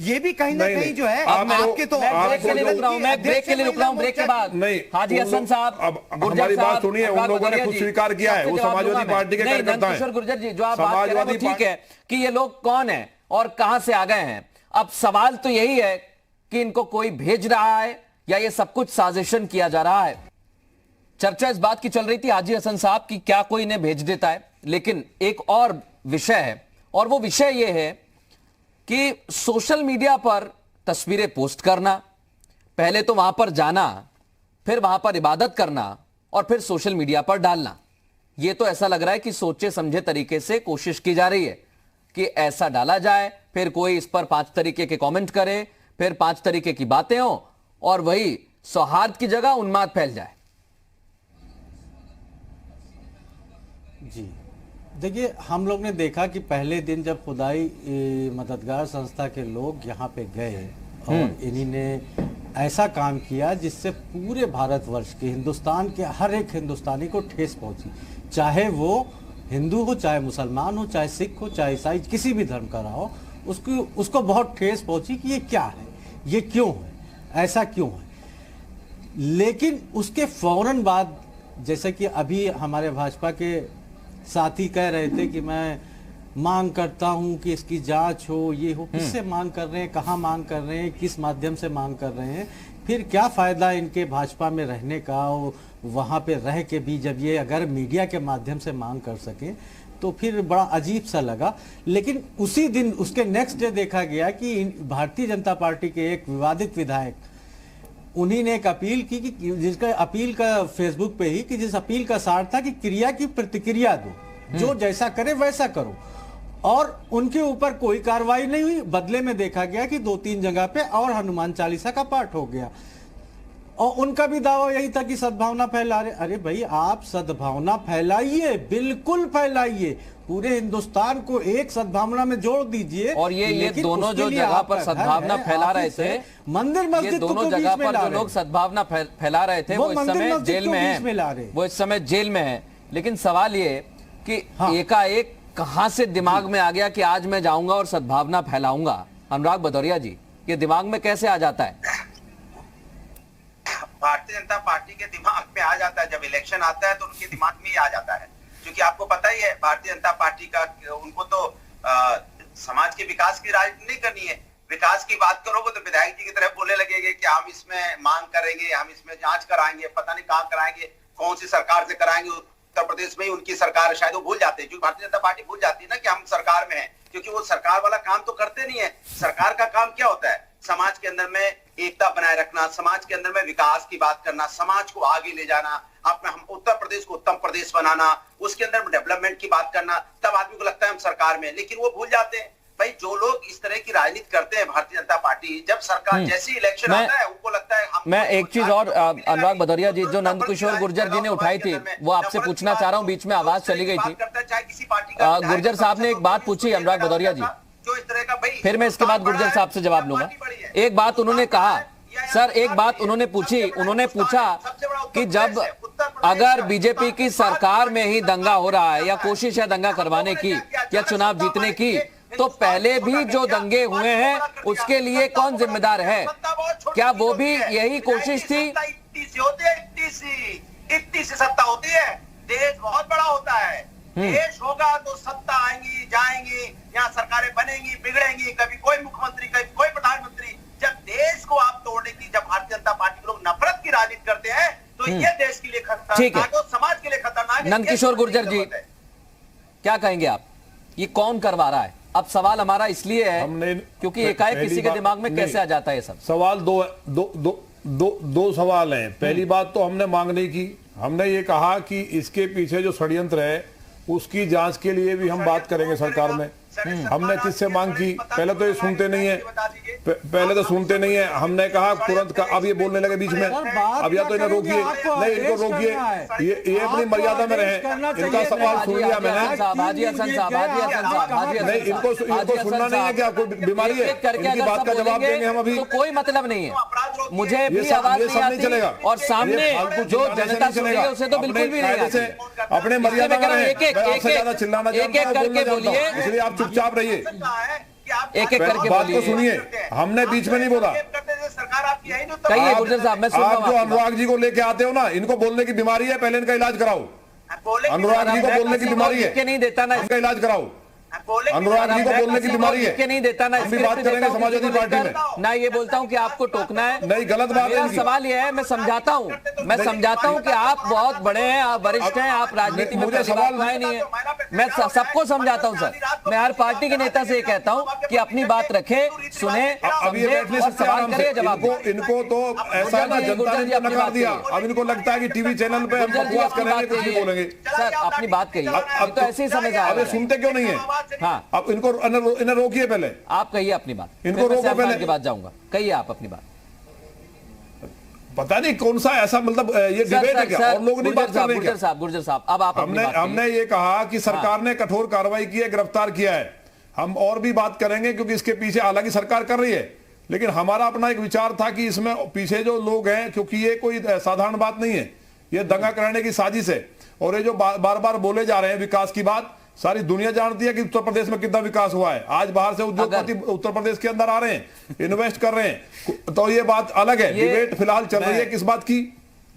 ये भी कहीं ना कहीं जो है आपके तो ब्रेक के लिए रुक रहा हूं, मैं ब्रेक के लिए रुक रहा हूं, ब्रेक के बाद नहीं, हाजी हसन साहब, अब हमारी बात सुनिए, उन लोगों ने खुद स्वीकार किया है, वो समाजवादी पार्टी के कार्यकर्ता हैं। किशोर गुर्जर जी, जो आप बात कर रहे हैं ठीक है कि ये लोग कौन है और कहां से आ गए हैं। अब सवाल तो यही है कि इनको कोई भेज रहा है या ये सब कुछ साजिशन किया जा रहा है। चर्चा इस बात की चल रही थी हाजी हसन साहब की क्या कोई इन्हें भेज देता है, लेकिन एक और विषय है और वो विषय ये है कि सोशल मीडिया पर तस्वीरें पोस्ट करना, पहले तो वहां पर जाना, फिर वहां पर इबादत करना और फिर सोशल मीडिया पर डालना। यह तो ऐसा लग रहा है कि सोचे समझे तरीके से कोशिश की जा रही है कि ऐसा डाला जाए, फिर कोई इस पर 5 तरीके के कमेंट करे, फिर 5 तरीके की बातें हो और वही सौहार्द की जगह उन्माद फैल जाए। जी देखिए, हम लोग ने देखा कि पहले दिन जब खुदाई मददगार संस्था के लोग यहाँ पे गए और इन्हीं ने ऐसा काम किया जिससे पूरे भारतवर्ष के, हिंदुस्तान के हर एक हिंदुस्तानी को ठेस पहुंची, चाहे वो हिंदू हो, चाहे मुसलमान हो, चाहे सिख हो, चाहे ईसाई, किसी भी धर्म का रहा हो, उसको बहुत ठेस पहुंची कि ये क्या है, ये क्यों है, ऐसा क्यों है। लेकिन उसके फौरन बाद, जैसे कि अभी हमारे भाजपा के साथी कह रहे थे कि मैं मांग करता हूं कि इसकी जांच हो, ये हो, किससे मांग कर रहे हैं, कहां मांग कर रहे हैं, किस माध्यम से मांग कर रहे हैं, फिर क्या फायदा इनके भाजपा में रहने का, वहां पे रह के भी जब ये अगर मीडिया के माध्यम से मांग कर सकें तो फिर बड़ा अजीब सा लगा। लेकिन उसी दिन, उसके नेक्स्ट डे देखा गया कि भारतीय जनता पार्टी के एक विवादित विधायक, उन्हीं ने एक अपील की कि जिसका अपील का फेसबुक पे ही, कि जिस अपील का सार था कि क्रिया की प्रतिक्रिया दो, जो जैसा करे वैसा करो, और उनके ऊपर कोई कार्रवाई नहीं हुई। बदले में देखा गया कि 2-3 जगह पे और हनुमान चालीसा का पाठ हो गया और उनका भी दावा यही था कि सद्भावना फैला रहे। अरे भाई, आप सद्भावना फैलाइए, बिल्कुल फैलाइए, पूरे हिंदुस्तान को एक सद्भावना में जोड़ दीजिए। और ये दोनों जो जगह पर सद्भावना फैला रहे थे, मंदिर मस्जिद, दोनों जगह पर जो लोग सद्भावना फैला रहे थे वो इस समय जेल में हैं, वो इस समय जेल में है। लेकिन सवाल ये कि एकाएक कहां से दिमाग में आ गया कि आज मैं जाऊंगा और सद्भावना फैलाऊंगा। अनुराग भदौरिया जी, ये दिमाग में कैसे आ जाता है? भारतीय जनता पार्टी के दिमाग में आ जाता है, जब इलेक्शन आता है तो उनके दिमाग में ही आ जाता है। क्योंकि आपको पता ही है भारतीय जनता पार्टी का, उनको तो समाज के विकास की राजनीति नहीं करनी है। विकास की बात करोगे तो विधायक जी की तरह बोलने लगेंगे कि हम इसमें मांग करेंगे, हम इसमें जांच कराएंगे, पता नहीं कहां कराएंगे, कौन सी सरकार से कराएंगे। उत्तर प्रदेश में ही उनकी सरकार, शायद वो भूल जाते हैं, क्योंकि भारतीय जनता पार्टी भूल जाती है ना कि हम सरकार में हैं, क्योंकि वो सरकार वाला काम तो करते नहीं है। सरकार का काम क्या होता है? समाज के अंदर में एकता बनाए रखना, समाज के अंदर में विकास की बात करना, समाज को आगे ले जाना, अपना हम उत्तर प्रदेश को उत्तम प्रदेश बनाना, उसके अंदर डेवलपमेंट की बात करना, तब आदमी को लगता है हम सरकार में। लेकिन वो भूल जाते हैं भाई, जो लोग इस तरह की राजनीति करते हैं भारतीय जनता पार्टी, जब सरकार जैसी इलेक्शन आता है उनको लगता है हम। मैं एक चीज और अनुराग भदौरिया जी, जो नंदकिशोर गुर्जर जी ने उठाई थी वो आपसे पूछना चाह रहा हूं, बीच में आवाज चली गई थी। गुर्जर साहब ने एक बात पूछी, अनुराग भदौरिया जी, फिर मैं इसके बाद गुर्जर साहब से जवाब लूंगा। एक बात उन्होंने कहा, सर एक बात उन्होंने पूछी, उन्होंने पूछा कि जब अगर बीजेपी की सरकार में ही दंगा हो रहा है या कोशिश है दंगा करवाने की या चुनाव जीतने की, तो पहले भी जो दंगे हुए हैं उसके लिए कौन जिम्मेदार है? क्या वो भी यही कोशिश थी? इतनी सी सत्ता होती है, देश बहुत बड़ा होता है, देश होगा तो सत्ता आएंगी जाएंगी, यहाँ सरकारें बनेंगी बिगड़ेंगी, कभी कोई मुख्यमंत्री, कभी कोई प्रधानमंत्री। जब देश को आप तोड़ने की, जब भारतीय जनता पार्टी के लोग नफरत की राजनीति करते हैं तो ये देश के लिए खतरनाक है, समाज के लिए खतरनाक है। नंदकिशोर गुर्जर जी, क्या कहेंगे आप? ये कौन करवा रहा है? अब सवाल हमारा इसलिए है क्योंकि एकाएक किसी के दिमाग में कैसे आ जाता है ये सब? सवाल दो सवाल हैं। पहली बात तो हमने मांग नहीं की, हमने ये कहा कि इसके पीछे जो षड्यंत्र है उसकी जांच के लिए भी हम बात करेंगे सरकार में। हमने किससे मांग की? पहले तो ये सुनते नहीं है, पहले तो सुनते नहीं है। हमने कहा तुरंत का, अब ये बोलने लगे बीच में, अब या तो इन्हें रोकिए, नहीं इनको रोकिए, ये अपनी मर्यादा में रहे। इनका सवाल सुन लिया मैंने, नहीं इनको सुनना नहीं है क्या? कोई बीमारी है? इनकी बात का जवाब देंगे हम अभी। कोई मतलब नहीं है, मुझे भी आवाज नहीं आती और सामने जो जनता सुन रही है उसे तो बिल्कुल भी नहीं आती। अपने मर्यादा में रहें, एक करके बोलिए, इसलिए आप चुपचाप रहिए, एक करके बात को सुनिए, हमने बीच में नहीं बोला। कहिए गुर्जर साहब, मैं सुन रहा हूं। आप जो अनुराग जी को लेके आते हो ना, इनको बोलने की बीमारी है, पहले इनका इलाज कराओ। अनुराग जी को बोलने की बीमारी है, नहीं देता ना, इनका इलाज कराओ। अनुराग जी को बोलने की बीमारी है, नहीं देता ना, हम भी बात करेंगे समाजवादी पार्टी में। ना ये बोलता हूं कि आपको टोकना है, नहीं, गलत बात है। सवाल ये है, मैं समझाता हूं कि आप बहुत बड़े हैं, आप वरिष्ठ हैं, आप राजनीति में मुझे सवाल नहीं है। मैं सबको समझाता हूं सर, मैं हर पार्टी के नेता से ये कहता हूं कि अपनी बात रखे, सुने, अब ये बैठ नहीं सकते आराम से। इनको तो ऐसा ना जनता ने इनको नकार दिया, अब इनको लगता है कि टीवी चैनल पे बकवास करेंगे, कुछ नहीं बोलेंगे। सर अपनी बात कहिए, अब तो ऐसे ही समझ आ रहा है। सुनते क्यों नहीं है? हाँ, अब इनको इन्हें रोकिए, पहले आप कहिए अपनी बात, इनको रोको पहले के बाद जाऊंगा, कहिए आप अपनी बात। पता नहीं कौन सा ऐसा, मतलब ये डिबेट है क्या, और लोग नहीं बात कर रहे हैं क्या? गुर्जर साहब, अब आप हमने ये कहा कि सरकार ने कठोर कार्रवाई की है, गिरफ्तार किया है। हम और भी बात करेंगे क्योंकि इसके पीछे हालांकि सरकार कर रही है, लेकिन हमारा अपना एक विचार था कि इसमें पीछे जो लोग हैं, क्योंकि ये कोई साधारण बात नहीं है, ये दंगा कराने की साजिश है। और ये जो बार बार बोले जा रहे हैं विकास की बात, सारी दुनिया जानती है कि उत्तर प्रदेश में कितना विकास हुआ है। आज बाहर से उद्योगपति उत्तर प्रदेश के अंदर आ रहे हैं, इन्वेस्ट कर रहे हैं, तो ये बात अलग है। डिबेट फिलहाल चल रही है किस बात की,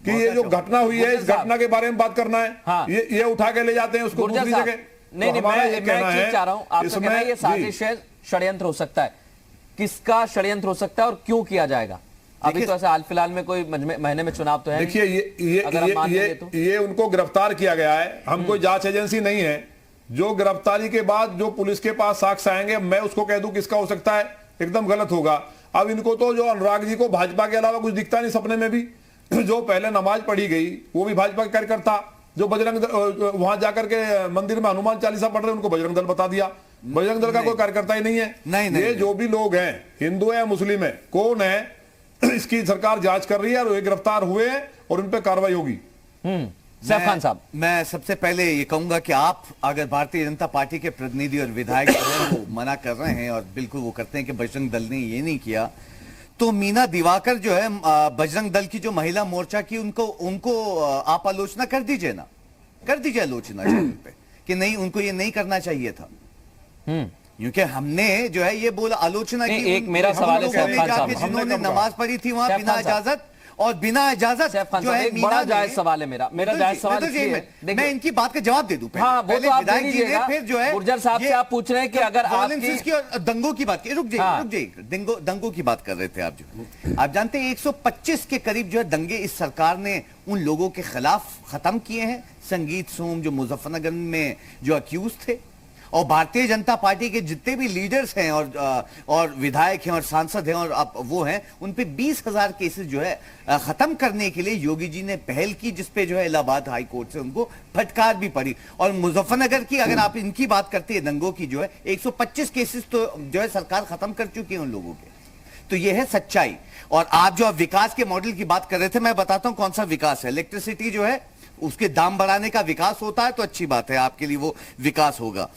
कि ये जो घटना हुई है, इस घटना के बारे में बात करना है। हाँ। ये उठा के ले जाते हैं उसको दूसरी जगह। नहीं, मैं ये चाह रहा हूं, आपका कहना है ये साजिश है, षड्यंत्र हो सकता है। किसका षड्यंत्र हो सकता है और क्यों किया जाएगा? अभी तो ऐसा हाल फिलहाल में कोई महीने में चुनाव तो है। देखिए, ये उनको गिरफ्तार किया गया है, हम कोई जांच एजेंसी नहीं है। जो गिरफ्तारी के बाद जो पुलिस के पास साक्ष्य आएंगे, मैं उसको कह दूं किसका हो सकता है, एकदम गलत होगा। अब इनको तो जो अनुराग जी को भाजपा के अलावा कुछ दिखता नहीं सपने में भी। जो पहले नमाज पढ़ी गई वो भी भाजपा के कार्यकर्ता, जो बजरंग वहां जाकर के मंदिर में हनुमान चालीसा पढ़ रहे उनको बजरंग दल बता दिया। बजरंग दल का कोई कार्यकर्ता ही नहीं है। नहीं, ये जो भी लोग हैं, हिंदू है मुस्लिम है, कौन है, इसकी सरकार जांच कर रही है और ये गिरफ्तार हुए और उन पर कार्रवाई होगी। सैफ खान साहब, मैं सबसे पहले ये कहूंगा कि आप अगर भारतीय जनता पार्टी के प्रतिनिधि और विधायक वो मना कर रहे हैं और बिल्कुल वो करते हैं कि बजरंग दल ने ये नहीं किया, तो मीना दिवाकर जो है बजरंग दल की जो महिला मोर्चा की, उनको आप आलोचना कर दीजिए ना, कर दीजिए आलोचना चैनल पे कि नहीं, उनको ये नहीं करना चाहिए था। क्योंकि हमने जो है ये बोला, आलोचना की। एक मेरा सवाल है, जिन्होंने नमाज पढ़ी थी वहां बिना इजाजत, और बिना इजाजत जो है बड़ा जायज सवाल है मेरा जायज सवाल मैं इनकी बात का जवाब दे दूं। हाँ, वो तो आप दे दीजिएगा। फिर जो है गुर्जर साहब से आप पूछ रहे हैं कि अगर आपकी और दंगों की बात की, रुक जाइए, दंगों की बात कर रहे थे आप। जो आप जानते हैं 125 के करीब जो है दंगे इस सरकार ने उन लोगों के खिलाफ खत्म किए हैं। संगीत सोम जो मुजफ्फरनगर में जो अक्यूज थे, और भारतीय जनता पार्टी के जितने भी लीडर्स हैं और विधायक हैं और सांसद हैं और आप वो हैं, उन पे 20,000 केसेस जो है खत्म करने के लिए योगी जी ने पहल की, जिसपे जो है इलाहाबाद हाई कोर्ट से उनको फटकार भी पड़ी। और मुजफ्फरनगर की अगर आप इनकी बात करते हैं, दंगों की, जो है 125 केसेस तो जो है सरकार खत्म कर चुकी है उन लोगों के। तो ये है सच्चाई। और आप जो विकास के मॉडल की बात कर रहे थे, मैं बताता हूं कौन सा विकास है। इलेक्ट्रिसिटी जो है उसके दाम बढ़ाने का विकास होता है तो अच्छी बात है, आपके लिए वो विकास होगा।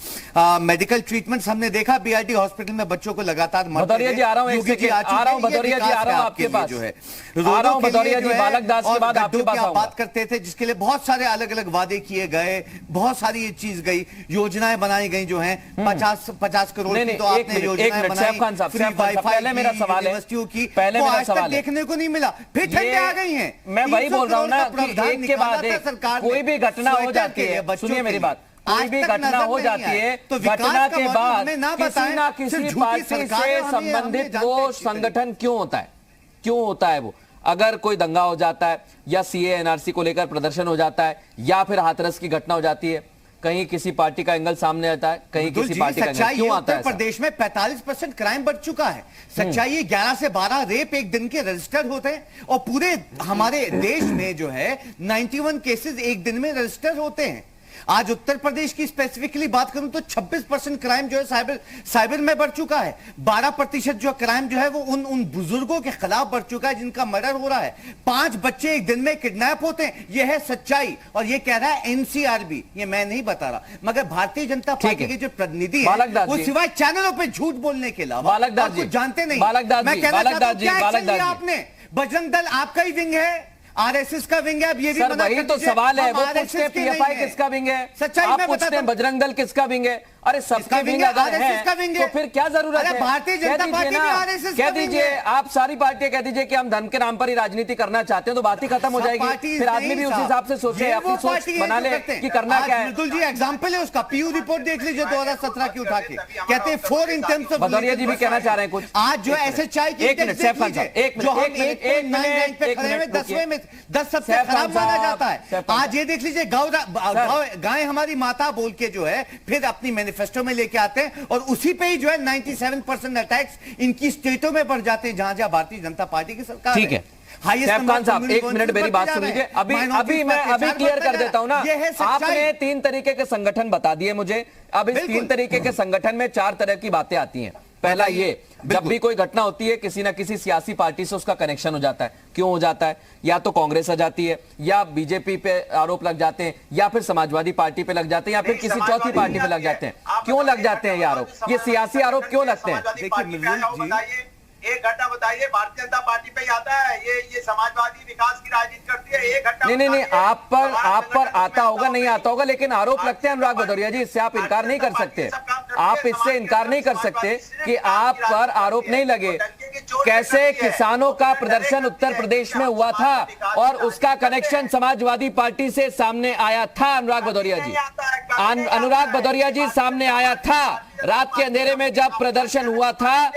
मेडिकल ट्रीटमेंट्स हमने देखा, बीआरडी हॉस्पिटल में बच्चों को लगातार भदौरिया जी आ रहा हूं, भदौरिया जी आ रहा हूं आपके पास, जो है भदौरिया जी बालकदास के बाद आपके पास आप बात करते थे, जिसके लिए बहुत सारे अलग अलग वादे किए गए, बहुत सारी ये चीज गई, योजनाएं बनाई गई जो है 50 करोड़ की, तो आपने योजनाएं बनाई फ्री वाईफाई यूनिवर्सिटियों की, पहले आज तक देखने को नहीं मिला। फिर ठंडे आ गई है। मैं वही बोल रहा हूं ना, एक के बाद कोई भी घटना हो जाती है, सुनिए मेरी बात, कोई भी घटना हो जाती है तो घटना के बाद किसी ना किसी पार्टी से संबंधित वो संगठन क्यों होता है वो। अगर कोई दंगा हो जाता है या सीए एनआरसी को लेकर प्रदर्शन हो जाता है या फिर हाथरस की घटना हो जाती है, कहीं किसी पार्टी का एंगल सामने आता है, कहीं किसी पार्टी का एंगल क्यों आता है? उत्तर प्रदेश में 45% क्राइम बढ़ चुका है। सच्चाई 11 से 12 रेप एक दिन के रजिस्टर होते हैं, और पूरे हमारे देश में जो है 91 केसेस एक दिन में रजिस्टर होते हैं। आज उत्तर प्रदेश की स्पेसिफिकली बात करूं तो 26% क्राइम जो है साइबर में बढ़ चुका है। 12% जो क्राइम जो है वो उन बुजुर्गों के खिलाफ बढ़ चुका है जिनका मर्डर हो रहा है। 5 बच्चे एक दिन में किडनैप होते हैं, यह है सच्चाई। और ये कह रहा है एनसीआरबी, ये मैं नहीं बता रहा, मगर भारतीय जनता पार्टी के जो प्रतिनिधि है वो सिवाय चैनलों पर झूठ बोलने के अलावा कुछ जानते नहीं। मैं कहना चाहता हूं क्या एक्शन लिया आपने? बजरंग दल आपका ही विंग है, आरएसएस का विंग है। अब ये भी सर वही तो सवाल है, वो पूछते हैं पीएफआई किसका विंग है, सच्चाई आप मैं पूछते हैं बजरंग दल किसका विंग है। अरे सबका विंग अगर है तो फिर क्या जरूरत है, भारतीय जनता पार्टी में आरएसएस कह दीजिए, आप सारी पार्टियां कह दीजिए कि हम धर्म के नाम पर ही राजनीति करना चाहते हैं, तो बात ही खत्म हो जाएगी। फिर आदमी भी उस हिसाब से सोचे, अपनी सोच बना ले कि करना क्या है। मृदुल जी एग्जाम्पल है उसका, पीयू रिपोर्ट देख लीजिए 2017 की उठा के, कहते हैं 4 in terms of भदौरिया जी भी कहना चाह रहे हैं कुछ। आज जो एसएचआई की एक मिनट सैफ खान साहब, एक मिनट 10वें में 10 सबसे खराब माना जाता है। आज ये देख लीजिए, गाय हमारी माता बोल के जो है फिर अपनी मैनिफेस्टो में लेके आते हैं, और उसी पे ही जो है 97% अटैक्स इनकी स्टेटों में बढ़ जाते हैं जहां जहां भारतीय जनता पार्टी की सरकार। ठीक है सैफ खान साहब, एक मिनट मेरी बात सुन लीजिए। अभी मैं क्लियर कर देता हूं ना, आपने 3 तरीके के संगठन बता दिए मुझे। अब इस 3 तरीके के संगठन में 4 तरह की बातें आती हैं। पहला ये, जब भी कोई घटना होती है किसी ना किसी सियासी पार्टी से उसका कनेक्शन हो जाता है। क्यों हो जाता है? या तो कांग्रेस आ जाती है, या बीजेपी पे आरोप लग जाते हैं, या फिर समाजवादी पार्टी पे लग जाते हैं, या फिर किसी चौथी पार्टी पे लग जाते हैं। क्यों लग जाते हैं ये आरोप? ये सियासी आरोप क्यों लगते हैं? देखिए एक घटना बताइए, भारतीय जनता पार्टी पे ही आता है, ये समाजवादी विकास की राजनीति करती है। एक घटना नहीं, आप पर आता होगा, नहीं आता होगा, लेकिन आरोप लगते हैं अनुराग भदौरिया जी, इससे आप इनकार नहीं कर सकते। आप इससे इनकार नहीं कर सकते कि आप पर आरोप नहीं लगे। कैसे किसानों का प्रदर्शन उत्तर प्रदेश में हुआ था और उसका कनेक्शन समाजवादी पार्टी से सामने आया था अनुराग भदौरिया जी। अनुराग भदौरिया जी सामने आया था रात के अंधेरे में जब प्रदर्शन हुआ था,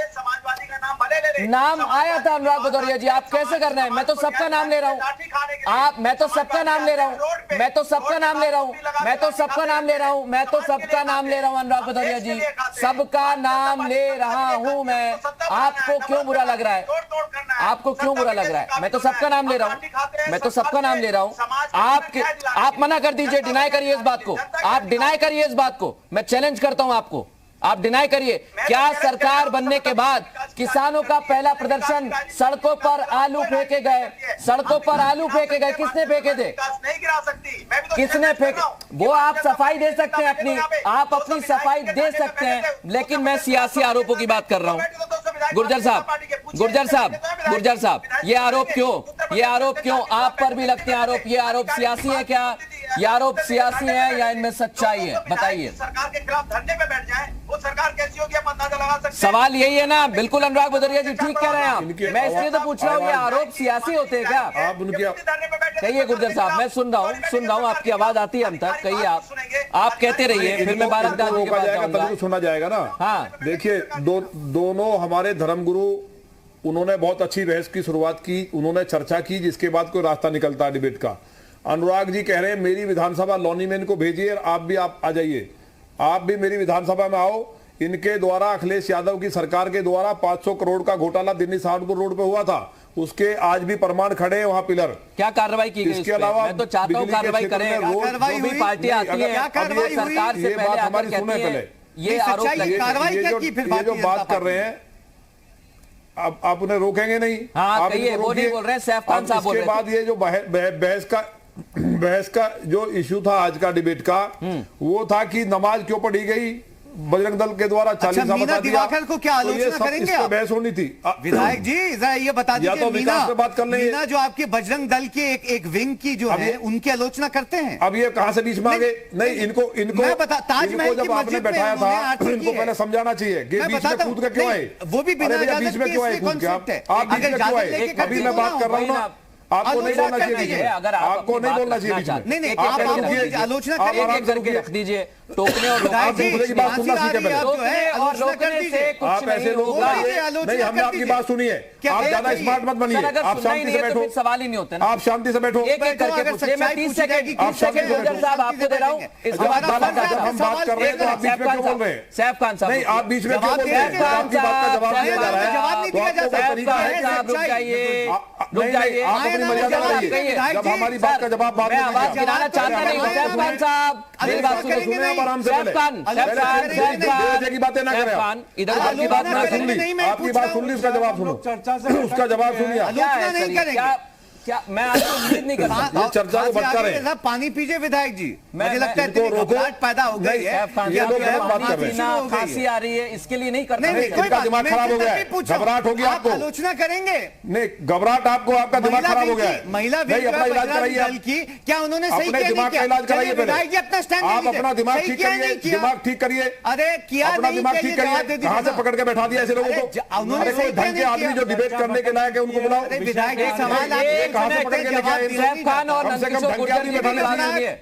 नाम आया था अनुराग भदौरिया जी। आप कैसे कर रहे हैं? मैं तो सबका नाम ले रहा हूं। मैं तो सबका नाम ले रहा हूं, मैं तो सबका नाम ले रहा हूं, मैं तो सबका नाम ले रहा हूं, मैं तो सबका नाम ले रहा हूं अनुराग भदौरिया जी, सबका नाम ले रहा हूं मैं। आपको क्यों बुरा लग रहा है? आपको क्यों बुरा लग रहा है? मैं तो सबका नाम ले रहा हूं, मैं तो सबका नाम ले रहा हूं। आप मना कर दीजिए, डिनाई करिए इस बात को, आप डिनाई करिए इस बात को। मैं चैलेंज करता हूं आपको, आप डिनाई करिए। क्या सरकार बनने के बाद किसानों का पहला प्रदर्शन सड़कों पर आलू फेंके गए, सड़कों पर आलू फेंके गए, किसने फेंके थे? किसने फेंके? वो आप सफाई दे सकते हैं अपनी, आप अपनी सफाई दे सकते हैं, लेकिन मैं सियासी आरोपों की बात कर रहा हूं। गुर्जर साहब, ये आरोप क्यों आप पर भी लगते हैं? आरोप, ये आरोप सियासी है क्या? ये आरोप सियासी है या इनमें सच्चाई है? बताइए। सरकार के खिलाफ धरने पे बैठ जाए, वो सरकार कैसी होगी आप अंदाजा लगा सकते हैं। सवाल यही है ना। बिल्कुल अनुराग भदौरिया जी ठीक कह रहे हैं आप। मैं इसलिए तो पूछ रहा हूँ, ये आरोप सियासी होते हैं क्या? आप उनकी कहिए गुर्जर साहब, मैं सुन रहा हूँ, आपकी आवाज आती है हम तक। कहिए आप कहते रहिए, फिर मैं बारह सुना जाएगा ना। हाँ देखिए, दोनों हमारे धर्मगुरु, उन्होंने बहुत अच्छी बहस की शुरुआत की, उन्होंने चर्चा की, जिसके बाद कोई रास्ता निकलता है डिबेट का। अनुराग जी कह रहे हैं मेरी विधानसभा लॉनी में इनको भेजिए, आप भी आ जाइए, आप भी मेरी विधानसभा में आओ। इनके द्वारा, अखिलेश यादव की सरकार के द्वारा 500 करोड़ का घोटाला दिल्ली सहारनपुर रोड पे हुआ था, उसके आज भी प्रमाण खड़े हैं वहां पिलर। क्या कार्रवाई की गई? इसके अलावा मैं तो चाहता हूं कार्रवाई करें। जो भी पार्टी आती है सरकार से पहले आकर कहती है ये आरोप ये जो बात कर रहे हैं, आप उन्हें रोकेंगे नहीं? हाँ कहिए, वो नहीं बोल रहे हैं, सैफ खान साहब बोल रहे हैं। इसके बाद ये जो बहस का जो इश्यू था आज का डिबेट का, वो था कि नमाज क्यों पढ़ी गई बजरंग दल के द्वारा। 40 मीना दिवाकर को क्या आलोचना करेंगे आप? बहस होनी थी विधायक जी, जरा ये बता दीजिए, मीना जो आपके बजरंग दल के एक विंग की जो है, उनकी आलोचना करते हैं। अब ये कहां से बीच में आ गए? नहीं, इनको मैं बता, ताजमहल जब आपने बैठाया था, इनको पहले समझाना चाहिए कि बीच में कूद के क्यों आए? वो भी बिना बीच में क्यों आए? कूद के आप बीच में क्यों आए? अभी मैं बात कर रहा हूँ ना, आपको नहीं बोलना चाहिए, आपको नहीं बोलना चाहिए बीच में। नहीं, आप आलोचना करके रख दीजिए, टोकने और की बात सुनना सीखे पहले। आप ऐसे लोग नहीं, हमने आपकी बात सुनी है, आप ज्यादा स्मार्ट मत बनिए, आप शांति से बैठो। सवाल ही नहीं होते, आप शांति से बैठो। एक एक करके पूछिए, मैं 30 सेकंड साहब आपको दे रहा हूँ। हम बात कर रहे हैं तो आप बीच में क्यों बोल रहे हैं? सैफ खान साहब नहीं, आप बीच में क्यों बोल रहे हैं? आपकी बात का जवाब दिया जा रहा है। रुक जाइए, आप अपनी मर्यादा बनाइए। जब हमारी बात का जवाब बाद में आवाज गिराना चाहता नहीं हूं। सैफ खान साहब मेरी बात सुनिए, आराम से की बातें ना करें आप। इधर आपकी बात ना सुन ली, आपकी बात सुन ली, उसका जवाब सुनो, उसका जवाब सुनिए। क्या मैं आपको उम्मीद नहीं करता। ये चर्चा को भटका रहे हैं। पानी पीजिए विधायक जी, मुझे लगता है इनको रोको, पैदा हो गई है, ये लोग गलत बात कर रहे हैं। खांसी आ रही है, इसके लिए नहीं करना। इनका दिमाग खराब हो गया है, घबराहट हो गया आपको। आलोचना करेंगे नहीं, घबराहट आपको, आपका दिमाग खराब हो गया है। महिला अपना इलाज कराइए की क्या उन्होंने सही अपने दिमाग का इलाज कराइए पहले। आप अपना दिमाग ठीक करिए, दिमाग ठीक करिए। अरे किया अपना दिमाग ठीक करिए। कहां से पकड़ के बैठा दिया ऐसे लोगों को? उन्होंने ढंग के आदमी जो डिबेट करने के लायक है उनको बुलाओ। विधायक जी सवाल कहां से पकड़ के लेके आए? सैफ खान और नंदकिशोर गुर्जर जी बैठाने वाले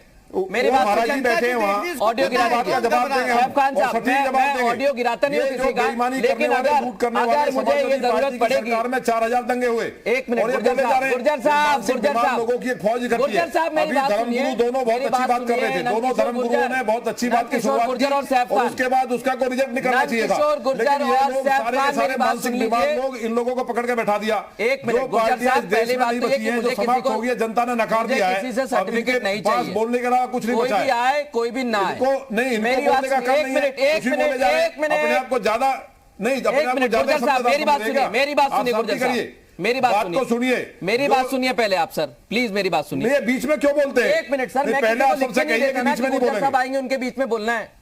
मेरी बात महाराज जी बैठे हैं वहाँ, ऑडियो गिरा बात का जवाब देंगे। सैफ खान साहब, मैं ऑडियो गिराता नहीं हूँ किसी का, लेकिन अगर मुझे ये जरूरत पड़ेगी, सरकार में 4000 दंगे हुए। एक मिनट गुर्जर साहब लोगों की एक फौज इकट्ठी है। अभी धर्मगुरु दोनों बहुत अच्छी बात कर रहे थे, दोनों धर्मगुरुओं ने बहुत अच्छी बात की शुरुआत की और उसके बाद उसका कोई रिजेक्ट नहीं करना चाहिए था। लेकिन ये लोग सारे के सारे मानसिक बीमार लोग इन लोगों को पकड़ के बैठा दिया। जो पार्टियां देश में नहीं बची हैं, जो समाप्त हो गई है, जनता ने नकार दिया है, अब इनके पास बोलने के अलावा कुछ नहीं बचा है। आए कोई भी ना आए, नहीं मेरी बात का काम नहीं है। एक मिनट अपने आप को ज्यादा नहीं, अपने आप को ज्यादा साहब मेरी बात सुनिए, मेरी बात सुनिए गुर्जर साहब, मेरी बात को सुनिए, मेरी बात सुनिए पहले आप सर, प्लीज मेरी बात सुनिए। नहीं बीच में क्यों बोलते हैं? एक मिनट सर, मैं पहले आप सबसे कहिए कि बीच में नहीं बोलेंगे। सब आएंगे उनके बीच में बोलना है,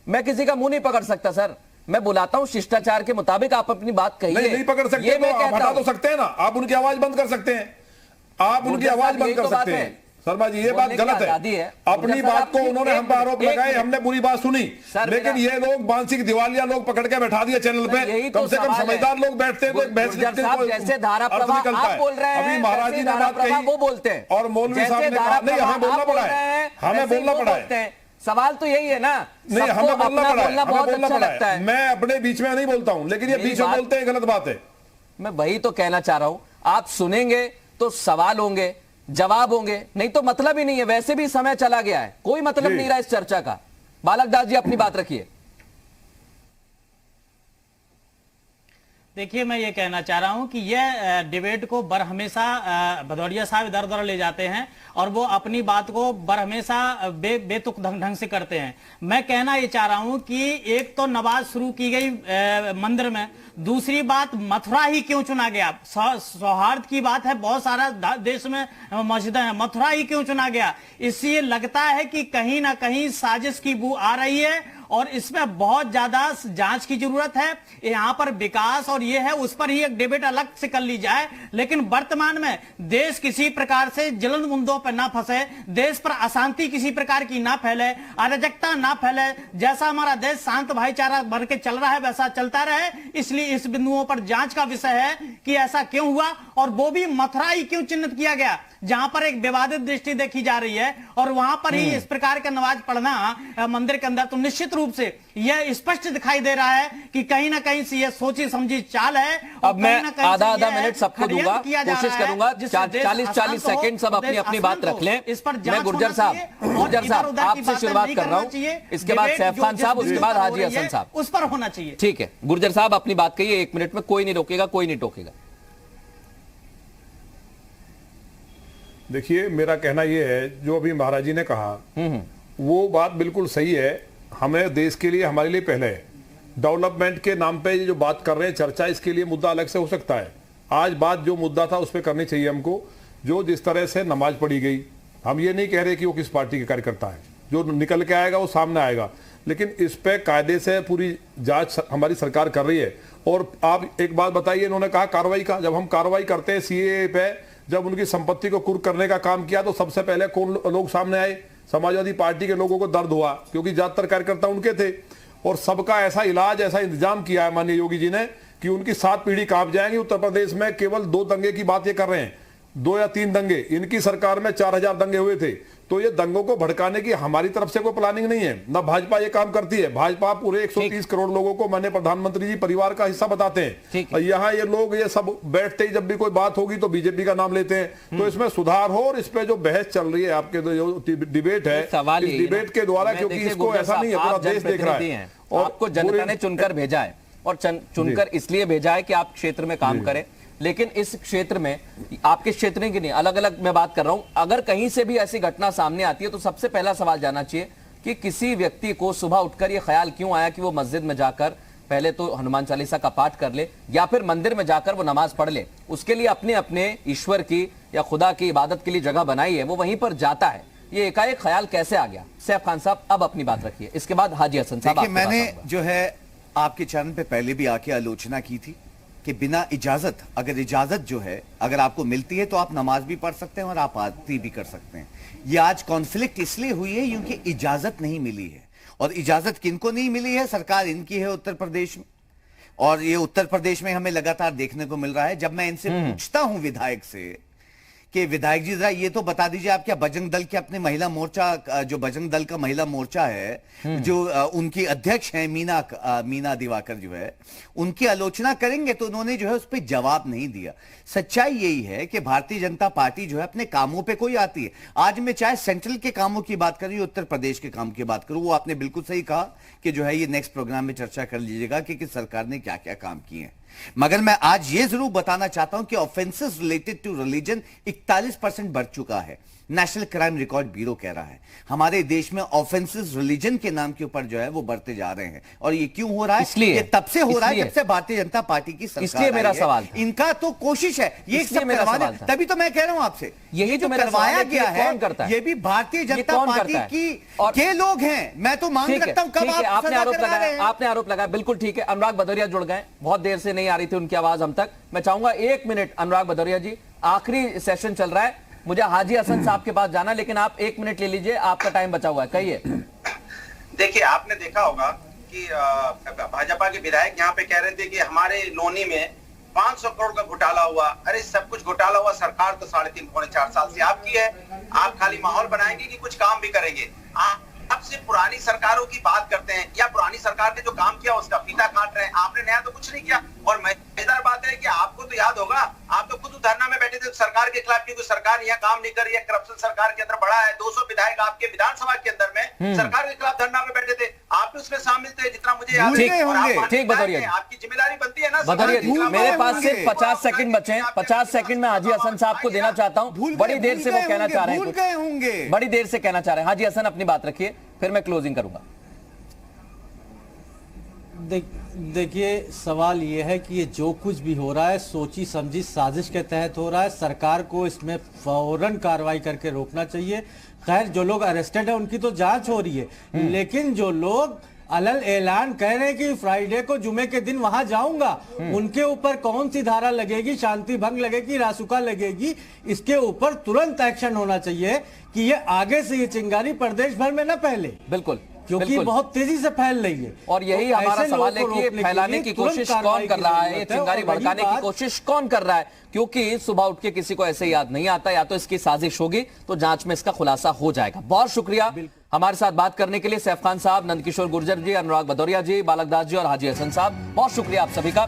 मैं किसी का मुंह नहीं पकड़ सकता सर। मैं बुलाता हूं शिष्टाचार के मुताबिक, आप अपनी बात कहिए। नहीं पकड़ सकते तो आप हटा तो सकते हैं ना, आप उनकी आवाज बंद कर सकते हैं, आप उनकी आवाज बंद कर सकते हैं। शर्मा जी ये बात गलत है। अपनी बात को उन्होंने हम पर आरोप लगाए, हमने बुरी बात सुनी, लेकिन ये लोग मानसिक दिवालिया लोग पकड़ के बैठा दिए चैनल पे। कम से कम समझदार लोग बैठते हैं तो बहस जैसे धारा प्रवाह आप बोल रहे हैं, अभी महाराज जी ने बात कही वो बोलते हैं और मौलवी साहब ने कहा नहीं हमें बोलना पड़ा है, हमें बोलना पड़ा है। सवाल तो यही है ना, नहीं हमें बोलना पड़ा है, हमें बोलना पड़ा लगता है। मैं अपने बीच में नहीं बोलता हूं, लेकिन ये बीच में बोलते हैं, गलत बात है। मैं वही तो कहना चाह रहा हूं, आप सुनेंगे तो सवाल होंगे, जवाब होंगे, नहीं तो मतलब ही नहीं है। वैसे भी समय चला गया है, कोई मतलब नहीं रहा इस चर्चा का। बालक दास जी अपनी बात रखिए। देखिए मैं ये कहना चाह रहा हूं कि यह डिबेट को हमेशा भदौरिया साहब इधर उधर ले जाते हैं और वो अपनी बात को हमेशा बेतुक ढंग से करते हैं। मैं कहना ये चाह रहा हूं कि एक तो नमाज शुरू की गई मंदिर में, दूसरी बात मथुरा ही क्यों चुना गया? सौहार्द की बात है, बहुत सारा देश में मस्जिदें हैं, मथुरा ही क्यों चुना गया? इसलिए लगता है कि कहीं ना कहीं साजिश की बू आ रही है और इसमें बहुत ज्यादा जांच की जरूरत है। यहां पर विकास और ये है, उस पर ही एक डिबेट अलग से कर ली जाए, लेकिन वर्तमान में देश किसी प्रकार से जलन मुद्दों पर ना फंसे, देश पर अशांति किसी प्रकार की ना फैले, अराजकता ना फैले। जैसा हमारा देश शांत भाईचारा भर के चल रहा है वैसा चलता रहे। इसलिए इस बिंदुओं पर जांच का विषय है कि ऐसा क्यों हुआ और वो भी मथुरा ही क्यों चिन्हित किया गया, जहां पर एक विवादित दृष्टि देखी जा रही है और वहां पर ही इस प्रकार का नमाज पढ़ना मंदिर के अंदर, तो निश्चित रूप से यह स्पष्ट दिखाई दे रहा है कि कहीं ना कहीं से यह सोची समझी चाल है। अब मैं आधा मिनट सबको दूंगा, कोशिश करूंगा 40 सेकंड सब अपनी अपनी बात रख लें। इस पर मैं गुर्जर साहब आपसे शुरुआत कर रहा हूं, इसके बाद सैफ खान साहब, उसके बाद हाजी हसन साहब, उस पर होना चाहिए। ठीक है गुर्जर साहब अपनी बात कहिए, 1 मिनट में, कोई नहीं रोकेगा, कोई नहीं टोकेगा। देखिए मेरा कहना यह है, जो अभी महाराज जी ने कहा वो बात बिल्कुल सही है। हमें देश के लिए, हमारे लिए पहले डेवलपमेंट के नाम पे जो बात कर रहे हैं चर्चा, इसके लिए मुद्दा अलग से हो सकता है। आज बात जो मुद्दा था उस पर करनी चाहिए हमको। जो जिस तरह से नमाज पढ़ी गई, हम ये नहीं कह रहे कि वो किस पार्टी के कार्यकर्ता है, जो निकल के आएगा वो सामने आएगा, लेकिन इस पे कायदे से पूरी जांच हमारी सरकार कर रही है। और आप एक बात बताइए, इन्होंने कहा कार्रवाई का, जब हम कार्रवाई करते हैं सीएए पे, जब उनकी संपत्ति को कुर्क करने का काम किया तो सबसे पहले कौन लोग सामने आए? समाजवादी पार्टी के लोगों को दर्द हुआ, क्योंकि ज्यादातर कार्यकर्ता उनके थे। और सबका ऐसा इलाज, ऐसा इंतजाम किया है माननीय योगी जी ने कि उनकी 7 पीढ़ी कांप जाएंगी। उत्तर प्रदेश में केवल 2 दंगे की बात ये कर रहे हैं, 2 या 3 दंगे। इनकी सरकार में 4000 दंगे हुए थे। तो ये दंगों को भड़काने की हमारी तरफ से कोई प्लानिंग नहीं है, ना भाजपा ये काम करती है। भाजपा पूरे 130 करोड़ लोगों को माननीय प्रधानमंत्री जी परिवार का हिस्सा बताते हैं। यहाँ ये लोग ये सब बैठते ही जब भी कोई बात होगी तो बीजेपी का नाम लेते हैं। तो इसमें सुधार हो, और इस पे जो बहस चल रही है, आपके जो डिबेट है, इस डिबेट के द्वारा, क्योंकि इसको ऐसा नहीं है, पूरा देश देख रहा है और आपको जनता ने चुनकर भेजा है, और चुनकर इसलिए भेजा है कि आप क्षेत्र में काम करें। लेकिन इस क्षेत्र में, आपके क्षेत्र की नहीं, अलग अलग मैं बात कर रहा हूं, अगर कहीं से भी ऐसी घटना सामने आती है तो सबसे पहला सवाल जानना चाहिए कि किसी व्यक्ति को सुबह उठकर यह ख्याल क्यों आया कि वो मस्जिद में जाकर पहले तो हनुमान चालीसा का पाठ कर ले या फिर मंदिर में जाकर वो नमाज पढ़ ले, उसके लिए अपने अपने ईश्वर की या खुदा की इबादत के लिए जगह बनाई है, वो वहीं पर जाता है। ये एकाएक ख्याल कैसे आ गया? सैफ खान साहब अब अपनी बात रखिए, इसके बाद हाजी हसन साहब। देखिए, मैंने जो है आपके चैनल पे पहले भी आके आलोचना की थी कि बिना इजाजत, अगर इजाजत जो है अगर आपको मिलती है तो आप नमाज भी पढ़ सकते हैं और आप आरती भी कर सकते हैं। ये आज कॉन्फ्लिक्ट इसलिए हुई है क्योंकि इजाजत नहीं मिली है। और इजाजत किनको नहीं मिली है? सरकार इनकी है उत्तर प्रदेश में, और ये उत्तर प्रदेश में हमें लगातार देखने को मिल रहा है। जब मैं इनसे पूछता हूं विधायक से कि विधायक जी जरा ये तो बता दीजिए, आप क्या बजरंग दल के अपने महिला मोर्चा, जो बजरंग दल का महिला मोर्चा है, जो उनकी अध्यक्ष हैं मीना दिवाकर जो है, उनकी आलोचना करेंगे? तो उन्होंने जो है उस पर जवाब नहीं दिया। सच्चाई यही है कि भारतीय जनता पार्टी जो है अपने कामों पे कोई आती है। आज मैं चाहे सेंट्रल के कामों की बात करूं, उत्तर प्रदेश के काम की बात करूं, वो आपने बिल्कुल सही कहा कि जो है ये नेक्स्ट प्रोग्राम में चर्चा कर लीजिएगा कि सरकार ने क्या क्या काम किए हैं। मगर मैं आज ये जरूर बताना चाहता हूं कि ऑफेंसेस रिलेटेड टू रिलीजन 41% बढ़ चुका है। नेशनल क्राइम रिकॉर्ड ब्यूरो कह रहा है हमारे देश में ऑफेंसेस रिलीजन के नाम के ऊपर जो है वो बढ़ते जा रहे हैं। और ये क्यों हो रहा है? इसलिए ये तब से हो रहा है जब से भारतीय जनता पार्टी की सरकार, इसलिए मेरा सवाल था। इनका तो कोशिश है ये सब करवाने, तभी तो मैं कह रहा हूं आपसे, यही जो करवाया गया है कौन करता है? ये भी भारतीय जनता पार्टी की के लोग हैं। मैं तो मांग रखता हूं कब आपने आरोप लगाया, बिल्कुल ठीक है। अनुराग भदौरिया जुड़ गए, बहुत देर से नहीं आ रही थी उनकी आवाज हम तक। मैं चाहूंगा 1 मिनट अनुराग भदौरिया जी, आखिरी सेशन चल रहा है, मुझे हाजी हसन साहब के पास जाना, लेकिन आप 1 मिनट ले लीजिए, आपका टाइम बचा हुआ है, कहिए। देखिए, आपने देखा होगा कि भाजपा के विधायक यहाँ पे कह रहे थे कि हमारे लोनी में 500 करोड़ का घोटाला हुआ। अरे सब कुछ घोटाला हुआ, सरकार तो 3.5 पौने 4 साल से आपकी है। आप खाली माहौल बनाएंगे कि कुछ काम भी करेंगे? आप सिर्फ पुरानी सरकारों की बात करते हैं या पुरानी सरकार ने जो काम किया उसका फीता काट रहे हैं। आपने नया तो कुछ नहीं किया। और मजेदार बात है कि आपको तो याद होगा, आप तो खुद धरना में बैठे थे सरकार के खिलाफ, क्योंकि सरकार यहाँ काम नहीं कर रही है, करप्शन सरकार के अंदर बढ़ा है। 200 विधायक आपके विधानसभा के अंदर में सरकार के खिलाफ धरना में बैठे थे, आप भी उसमें शामिल थे, जितना मुझे याद है। ठीक भदौरिया, आपकी जिम्मेदारी बनती है ना। भदौरिया, मेरे पास सिर्फ 50 सेकंड बचे हैं। 50 सेकंड में हाजी हसन साहब को देना चाहता हूं। बड़ी देर से वो कहना चाह रहे हैं, बड़ी देर से कहना चाह रहे हैं। हाजी हसन अपनी बात रखिए, फिर मैं क्लोजिंग करूंगा। देखिए, सवाल ये है कि ये जो कुछ भी हो रहा है सोची समझी साजिश के तहत हो रहा है। सरकार को इसमें फौरन कार्रवाई करके रोकना चाहिए। खैर, जो लोग अरेस्टेड है उनकी तो जांच हो रही है, लेकिन जो लोग अलल ऐलान कह रहे हैं कि फ्राइडे को जुमे के दिन वहां जाऊंगा, उनके ऊपर कौन सी धारा लगेगी, शांति भंग लगेगी, रासुका लगेगी, इसके ऊपर तुरंत एक्शन होना चाहिए कि ये आगे से ये चिंगारी प्रदेश भर में न फैले। बिल्कुल, क्योंकि बहुत तेजी से फैल रही है। और यही तो हमारा सवाल है कि ये फैलाने की कोशिश कौन कर रहा है, ये चिंगारी भड़काने की कोशिश कौन कर रहा है? क्योंकि सुबह उठ के किसी को ऐसे याद नहीं आता, या तो इसकी साजिश होगी तो जांच में इसका खुलासा हो जाएगा। बहुत शुक्रिया हमारे साथ बात करने के लिए सैफ खान साहब, नंदकिशोर गुर्जर जी, अनुराग भदौरिया जी, बालक दास जी और हाजी हसन साहब, बहुत शुक्रिया आप सभी का।